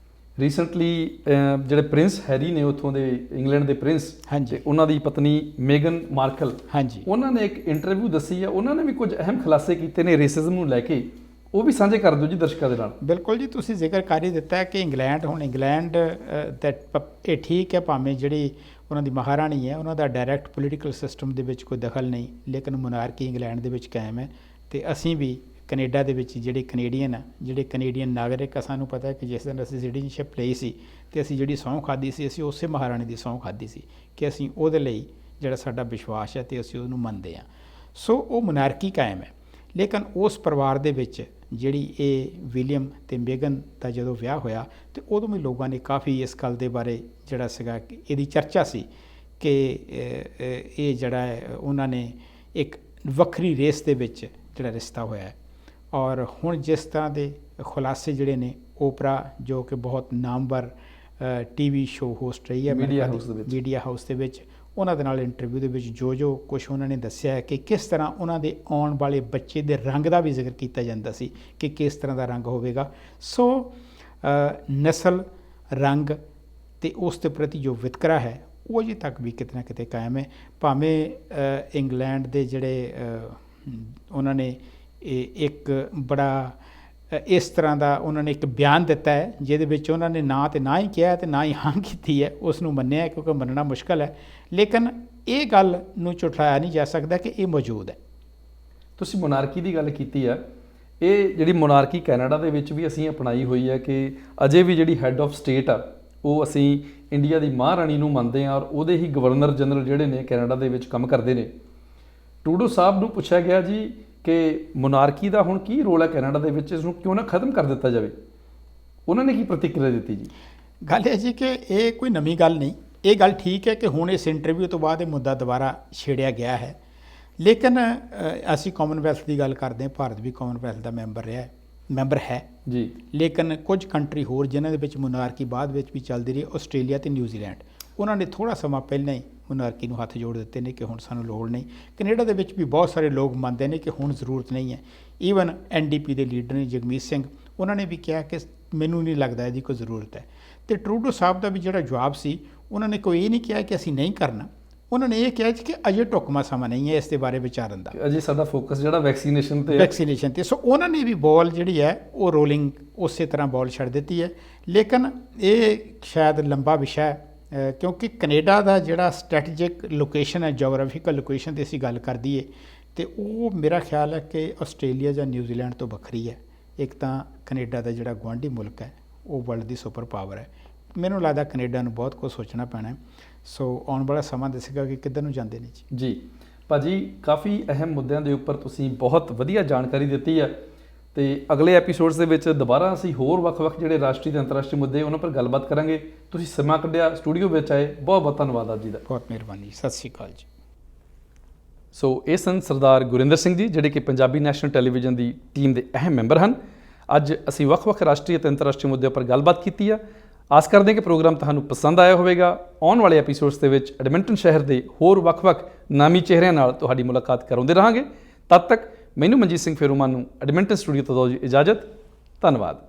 ਰੀਸੈਂਟਲੀ ਜਿਹੜੇ ਪ੍ਰਿੰਸ ਹੈਰੀ ਨੇ ਉੱਥੋਂ ਦੇ ਇੰਗਲੈਂਡ ਦੇ ਪ੍ਰਿੰਸ, ਤੇ ਉਹਨਾਂ ਦੀ ਪਤਨੀ ਮੇਗਨ ਮਾਰਕਲ, ਹਾਂਜੀ, ਉਹਨਾਂ ਨੇ ਇੱਕ ਇੰਟਰਵਿਊ ਦੱਸੀ ਹੈ, ਉਹਨਾਂ ਨੇ ਵੀ ਕੁਝ ਅਹਿਮ ਖੁਲਾਸੇ ਕੀਤੇ ਨੇ ਰੇਸਿਜ਼ਮ ਨੂੰ ਲੈ ਕੇ, ਉਹ ਵੀ ਸਾਂਝੇ ਕਰ ਦਿਓ ਜੀ ਦਰਸ਼ਕਾਂ ਦੇ ਨਾਲ। ਬਿਲਕੁਲ ਜੀ, ਤੁਸੀਂ ਜ਼ਿਕਰ ਕਰ ਹੀ ਦਿੱਤਾ ਕਿ ਇੰਗਲੈਂਡ ਇਹ ਠੀਕ ਹੈ, ਭਾਵੇਂ ਜਿਹੜੀ ਉਹਨਾਂ ਦੀ ਮਹਾਰਾਣੀ ਹੈ ਉਹਨਾਂ ਦਾ ਡਾਇਰੈਕਟ ਪੋਲੀਟੀਕਲ ਸਿਸਟਮ ਦੇ ਵਿੱਚ ਕੋਈ ਦਖਲ ਨਹੀਂ, ਲੇਕਿਨ ਮੋਨਾਰਕੀ ਇੰਗਲੈਂਡ ਦੇ ਵਿੱਚ ਕਾਇਮ ਹੈ। ਅਤੇ ਅਸੀਂ ਵੀ ਕੈਨੇਡਾ ਦੇ ਵਿੱਚ ਜਿਹੜੇ ਕੈਨੇਡੀਅਨ ਨਾਗਰਿਕ ਆ, ਸਾਨੂੰ ਪਤਾ ਹੈ ਕਿ ਜਿਸ ਦਿਨ ਅਸੀਂ ਸਿਟੀਜ਼ਨਸ਼ਿਪ ਲਈ ਸੀ ਅਤੇ ਅਸੀਂ ਜਿਹੜੀ ਸਹੁੰ ਖਾਧੀ ਸੀ, ਅਸੀਂ ਉਸੇ ਮਹਾਰਾਣੀ ਦੀ ਸਹੁੰ ਖਾਧੀ ਸੀ ਕਿ ਅਸੀਂ ਉਹਦੇ ਲਈ ਜਿਹੜਾ ਸਾਡਾ ਵਿਸ਼ਵਾਸ ਹੈ ਅਤੇ ਅਸੀਂ ਉਹਨੂੰ ਮੰਨਦੇ ਹਾਂ। ਸੋ ਉਹ ਮੋਨਾਰਕੀ ਕਾਇਮ ਹੈ। ਲੇਕਿਨ ਉਸ ਪਰਿਵਾਰ ਦੇ ਵਿੱਚ ਜਿਹੜੀ ਇਹ ਵਿਲੀਅਮ ਅਤੇ ਮੇਗਨ ਦਾ ਜਦੋਂ ਵਿਆਹ ਹੋਇਆ ਅਤੇ ਉਦੋਂ ਵੀ ਲੋਕਾਂ ਨੇ ਕਾਫੀ ਇਸ ਗੱਲ ਦੇ ਬਾਰੇ ਜਿਹੜਾ ਸੀਗਾ ਕਿ ਇਹਦੀ ਚਰਚਾ ਸੀ ਕਿ ਇਹ ਜਿਹੜਾ ਹੈ ਉਹਨਾਂ ਨੇ ਇੱਕ ਵੱਖਰੀ ਰੇਸ ਦੇ ਵਿੱਚ ਜਿਹੜਾ ਰਿਸ਼ਤਾ ਹੋਇਆ ਹੈ। ਔਰ ਹੁਣ ਜਿਸ ਤਰ੍ਹਾਂ ਦੇ ਖੁਲਾਸੇ ਜਿਹੜੇ ਨੇ, ਓਪਰਾ ਜੋ ਕਿ ਬਹੁਤ ਨਾਮਵਰ TV ਸ਼ੋਅ ਹੋਸਟ ਰਹੀ ਹੈ ਮੀਡੀਆ ਹਾਊਸ ਦੇ ਵਿੱਚ, ਉਹਨਾਂ ਦੇ ਨਾਲ ਇੰਟਰਵਿਊ ਦੇ ਵਿੱਚ ਜੋ ਕੁਛ ਉਹਨਾਂ ਨੇ ਦੱਸਿਆ ਹੈ ਕਿ ਕਿਸ ਤਰ੍ਹਾਂ ਉਹਨਾਂ ਦੇ ਆਉਣ ਵਾਲੇ ਬੱਚੇ ਦੇ ਰੰਗ ਦਾ ਵੀ ਜ਼ਿਕਰ ਕੀਤਾ ਜਾਂਦਾ ਸੀ ਕਿ ਕਿਸ ਤਰ੍ਹਾਂ ਦਾ ਰੰਗ ਹੋਵੇਗਾ। ਸੋ ਨਸਲ, ਰੰਗ ਅਤੇ ਉਸ ਦੇ ਪ੍ਰਤੀ ਜੋ ਵਿਤਕਰਾ ਹੈ ਉਹ ਅਜੇ ਤੱਕ ਵੀ ਕਿਤੇ ਨਾ ਕਿਤੇ ਕਾਇਮ ਹੈ। ਭਾਵੇਂ ਇੰਗਲੈਂਡ ਦੇ ਜਿਹੜੇ ਉਹਨਾਂ ਨੇ ਇੱਕ ਬੜਾ ਇਸ ਤਰ੍ਹਾਂ ਦਾ ਉਹਨਾਂ ਨੇ ਇੱਕ ਬਿਆਨ ਦਿੱਤਾ ਹੈ ਜਿਹਦੇ ਵਿੱਚ ਉਹਨਾਂ ਨੇ ਨਾ ਤੇ ਨਾ ਹੀ ਕਿਹਾ ਤੇ ਨਾ ਹੀ ਹਾਂ ਕੀਤੀ ਹੈ, ਉਸ ਨੂੰ ਮੰਨਿਆ ਕਿਉਂਕਿ ਮੰਨਣਾ ਮੁਸ਼ਕਲ ਹੈ, ਲੇਕਿਨ ਇਹ ਗੱਲ ਨੂੰ ਝੁਠਲਾਇਆ ਨਹੀਂ ਜਾ ਸਕਦਾ ਕਿ ਇਹ ਮੌਜੂਦ ਹੈ। ਤੁਸੀਂ ਮੋਨਾਰਕੀ ਦੀ ਗੱਲ ਕੀਤੀ ਹੈ, ਇਹ ਜਿਹੜੀ ਮੋਨਾਰਕੀ ਕੈਨੇਡਾ ਦੇ ਵਿੱਚ ਵੀ ਅਸੀਂ ਅਪਣਾਈ ਹੋਈ ਹੈ ਕਿ ਅਜੇ ਵੀ ਜਿਹੜੀ ਹੈੱਡ ਆਫ ਸਟੇਟ ਆ ਉਹ ਅਸੀਂ ਇੰਡੀਆ ਦੀ ਮਹਾਰਾਣੀ ਨੂੰ ਮੰਨਦੇ ਹਾਂ ਔਰ ਉਹਦੇ ਹੀ ਗਵਰਨਰ ਜਨਰਲ ਜਿਹੜੇ ਨੇ ਕੈਨੇਡਾ ਦੇ ਵਿੱਚ ਕੰਮ ਕਰਦੇ ਨੇ। ਟਰੂਡੋ ਸਾਹਿਬ ਨੂੰ ਪੁੱਛਿਆ ਗਿਆ ਜੀ ਕਿ ਮੋਨਾਰਕੀ ਦਾ ਹੁਣ ਕੀ ਰੋਲ ਹੈ ਕੈਨੇਡਾ ਦੇ ਵਿੱਚ, ਇਸ ਨੂੰ ਕਿਉਂ ਨਾ ਖਤਮ ਕਰ ਦਿੱਤਾ ਜਾਵੇ, ਉਹਨਾਂ ਨੇ ਕੀ ਪ੍ਰਤੀਕਿਰਿਆ ਦਿੱਤੀ ਜੀ? ਗੱਲ ਇਹ ਜੀ ਕਿ ਇਹ ਕੋਈ ਨਵੀਂ ਗੱਲ ਨਹੀਂ, ਇਹ ਗੱਲ ਠੀਕ ਹੈ ਕਿ ਹੁਣ ਇਸ ਇੰਟਰਵਿਊ ਤੋਂ ਬਾਅਦ ਇਹ ਮੁੱਦਾ ਦੁਬਾਰਾ ਛੇੜਿਆ ਗਿਆ ਹੈ, ਲੇਕਿਨ ਅਸੀਂ ਕਾਮਨਵੈਲਥ ਦੀ ਗੱਲ ਕਰਦੇ ਹਾਂ, ਭਾਰਤ ਵੀ ਕਾਮਨਵੈਲਥ ਦਾ ਮੈਂਬਰ ਹੈ ਜੀ, ਲੇਕਿਨ ਕੁਝ ਕੰਟਰੀ ਹੋਰ ਜਿਨ੍ਹਾਂ ਦੇ ਵਿੱਚ ਮੋਨਾਰਕੀ ਬਾਅਦ ਵਿੱਚ ਵੀ ਚੱਲਦੀ ਰਹੀ, ਆਸਟ੍ਰੇਲੀਆ ਤੇ ਨਿਊਜ਼ੀਲੈਂਡ, ਉਹਨਾਂ ਨੇ ਥੋੜ੍ਹਾ ਸਮਾਂ ਪਹਿਲਾਂ ਹੀ ਮੋਨਾਰਕੀ ਨੂੰ ਹੱਥ ਜੋੜ ਦਿੱਤੇ ਨੇ ਕਿ ਹੁਣ ਸਾਨੂੰ ਲੋੜ ਨਹੀਂ। ਕੈਨੇਡਾ ਦੇ ਵਿੱਚ ਵੀ ਬਹੁਤ ਸਾਰੇ ਲੋਕ ਮੰਨਦੇ ਨੇ ਕਿ ਹੁਣ ਜ਼ਰੂਰਤ ਨਹੀਂ ਹੈ। ਈਵਨ NDP ਦੇ ਲੀਡਰ ਨੇ ਜਗਮੀਤ ਸਿੰਘ, ਉਹਨਾਂ ਨੇ ਵੀ ਕਿਹਾ ਕਿ ਮੈਨੂੰ ਨਹੀਂ ਲੱਗਦਾ ਇਹਦੀ ਕੋਈ ਜ਼ਰੂਰਤ ਹੈ। ਤੇ ਟਰੂਡੋ ਸਾਹਿਬ ਦਾ ਵੀ ਜਿਹੜਾ ਜਵਾਬ ਸੀ, ਉਹਨਾਂ ਨੇ ਕੋਈ ਇਹ ਨਹੀਂ ਕਿਹਾ ਕਿ ਅਸੀਂ ਨਹੀਂ ਕਰਨਾ, ਉਹਨਾਂ ਨੇ ਇਹ ਕਿਹਾ ਕਿ ਅਜੇ ਢੁਕਵਾਂ ਸਮਾਂ ਨਹੀਂ ਹੈ ਇਸ ਦੇ ਬਾਰੇ ਵਿਚਾਰਨ ਦਾ, ਅਜੇ ਸਾਡਾ ਫੋਕਸ ਜਿਹੜਾ ਵੈਕਸੀਨੇਸ਼ਨ ਤੇ ਵੈਕਸੀਨੇਸ਼ਨ ਤੇ। ਸੋ ਉਹਨਾਂ ਨੇ ਵੀ ਬਾਲ ਜਿਹੜੀ ਹੈ ਉਹ ਰੋਲਿੰਗ ਉਸੇ ਤਰ੍ਹਾਂ ਬਾਲ ਛੱਡ ਦਿੱਤੀ ਹੈ। ਲੇਕਿਨ ਇਹ ਸ਼ਾਇਦ ਲੰਬਾ ਵਿਸ਼ਾ ਹੈ ਕਿਉਂਕਿ ਕੈਨੇਡਾ ਦਾ ਜਿਹੜਾ ਸਟ੍ਰੈਟੇਜਿਕ ਲੋਕੇਸ਼ਨ ਹੈ, ਜੋਗਰਾਫੀਕਲ ਲੋਕੇਸ਼ਨ ਤੇ ਅਸੀਂ ਗੱਲ ਕਰ ਦਈਏ ਤੇ ਉਹ ਮੇਰਾ ਖਿਆਲ ਹੈ ਕਿ ਆਸਟ੍ਰੇਲੀਆ ਜਾਂ ਨਿਊਜ਼ੀਲੈਂਡ ਤੋਂ ਵੱਖਰੀ ਹੈ। ਇੱਕ ਤਾਂ ਕੈਨੇਡਾ ਦਾ ਜਿਹੜਾ ਗੁਆਂਢੀ ਮੁਲਕ ਹੈ ਉਹ ਵਰਲਡ ਦੀ ਸੁਪਰ ਪਾਵਰ ਹੈ। ਮੈਨੂੰ ਲੱਗਦਾ ਕੈਨੇਡਾ ਨੂੰ ਬਹੁਤ ਕੁਝ ਸੋਚਣਾ ਪੈਣਾ ਹੈ। ਸੋ ਆਉਣ ਵਾਲਾ ਸਮਾਂ ਦੱਸੇਗਾ ਕਿ ਕਿੱਧਰ ਨੂੰ ਜਾਂਦੇ ਨੇ ਜੀ। ਜੀ ਭਾਜੀ, ਕਾਫੀ ਅਹਿਮ ਮੁੱਦਿਆਂ ਦੇ ਉੱਪਰ ਤੁਸੀਂ ਬਹੁਤ ਵਧੀਆ ਜਾਣਕਾਰੀ ਦਿੱਤੀ ਹੈ ਤੇ ਅਗਲੇ ਐਪੀਸੋਡਸ ਦੇ ਵਿੱਚ ਦੁਬਾਰਾ ਅਸੀਂ ਹੋਰ ਵੱਖ-ਵੱਖ ਜਿਹੜੇ ਰਾਸ਼ਟਰੀ ਤੇ ਅੰਤਰਰਾਸ਼ਟਰੀ ਮੁੱਦੇ ਉਹਨਾਂ ਪਰ ਗੱਲਬਾਤ ਕਰਾਂਗੇ। ਤੁਸੀਂ ਸਮਾਂ ਕੱਢਿਆ, ਸਟੂਡੀਓ ਵਿੱਚ ਆਏ, ਬਹੁਤ-ਬਹੁਤ ਧੰਨਵਾਦ ਆਪ ਜੀ ਦਾ। ਬਹੁਤ ਮਿਹਰਬਾਨੀ, ਸਤਿ ਸ਼੍ਰੀ ਅਕਾਲ ਜੀ। ਸੋ ਇਹ ਸਨ ਸਰਦਾਰ ਗੁਰਿੰਦਰ ਸਿੰਘ ਜੀ, ਜਿਹੜੇ ਕਿ ਪੰਜਾਬੀ ਨੈਸ਼ਨਲ ਟੈਲੀਵਿਜ਼ਨ ਦੀ ਟੀਮ ਦੇ ਅਹਿਮ ਮੈਂਬਰ ਹਨ। ਅੱਜ ਅਸੀਂ ਵੱਖ-ਵੱਖ ਰਾਸ਼ਟਰੀ ਅਤੇ ਅੰਤਰਰਾਸ਼ਟਰੀ ਮੁੱਦਿਆਂ ਉੱਪਰ ਗੱਲਬਾਤ ਕੀਤੀ ਆ। ਆਸ ਕਰਦੇ ਹਾਂ ਕਿ ਪ੍ਰੋਗਰਾਮ ਤੁਹਾਨੂੰ ਪਸੰਦ ਆਇਆ ਹੋਵੇਗਾ। ਆਉਣ ਵਾਲੇ ਐਪੀਸੋਡਸ ਦੇ ਵਿੱਚ ਐਡਮਿੰਟਨ ਸ਼ਹਿਰ ਦੇ ਹੋਰ ਵੱਖ-ਵੱਖ ਨਾਮੀ ਚਿਹਰਿਆਂ ਨਾਲ ਤੁਹਾਡੀ ਮੁਲਾਕਾਤ ਕਰਾਉਂਦੇ ਰਹਾਂਗੇ। ਤਦ ਤੱਕ ਮੈਨੂੰ ਮਨਜੀਤ ਸਿੰਘ ਫੇਰੂਮਾਨ ਨੂੰ ਐਡਮਿੰਟਨ ਸਟੂਡੀਓ ਤੋਂ ਦਿਓ ਇਜਾਜ਼ਤ। ਧੰਨਵਾਦ।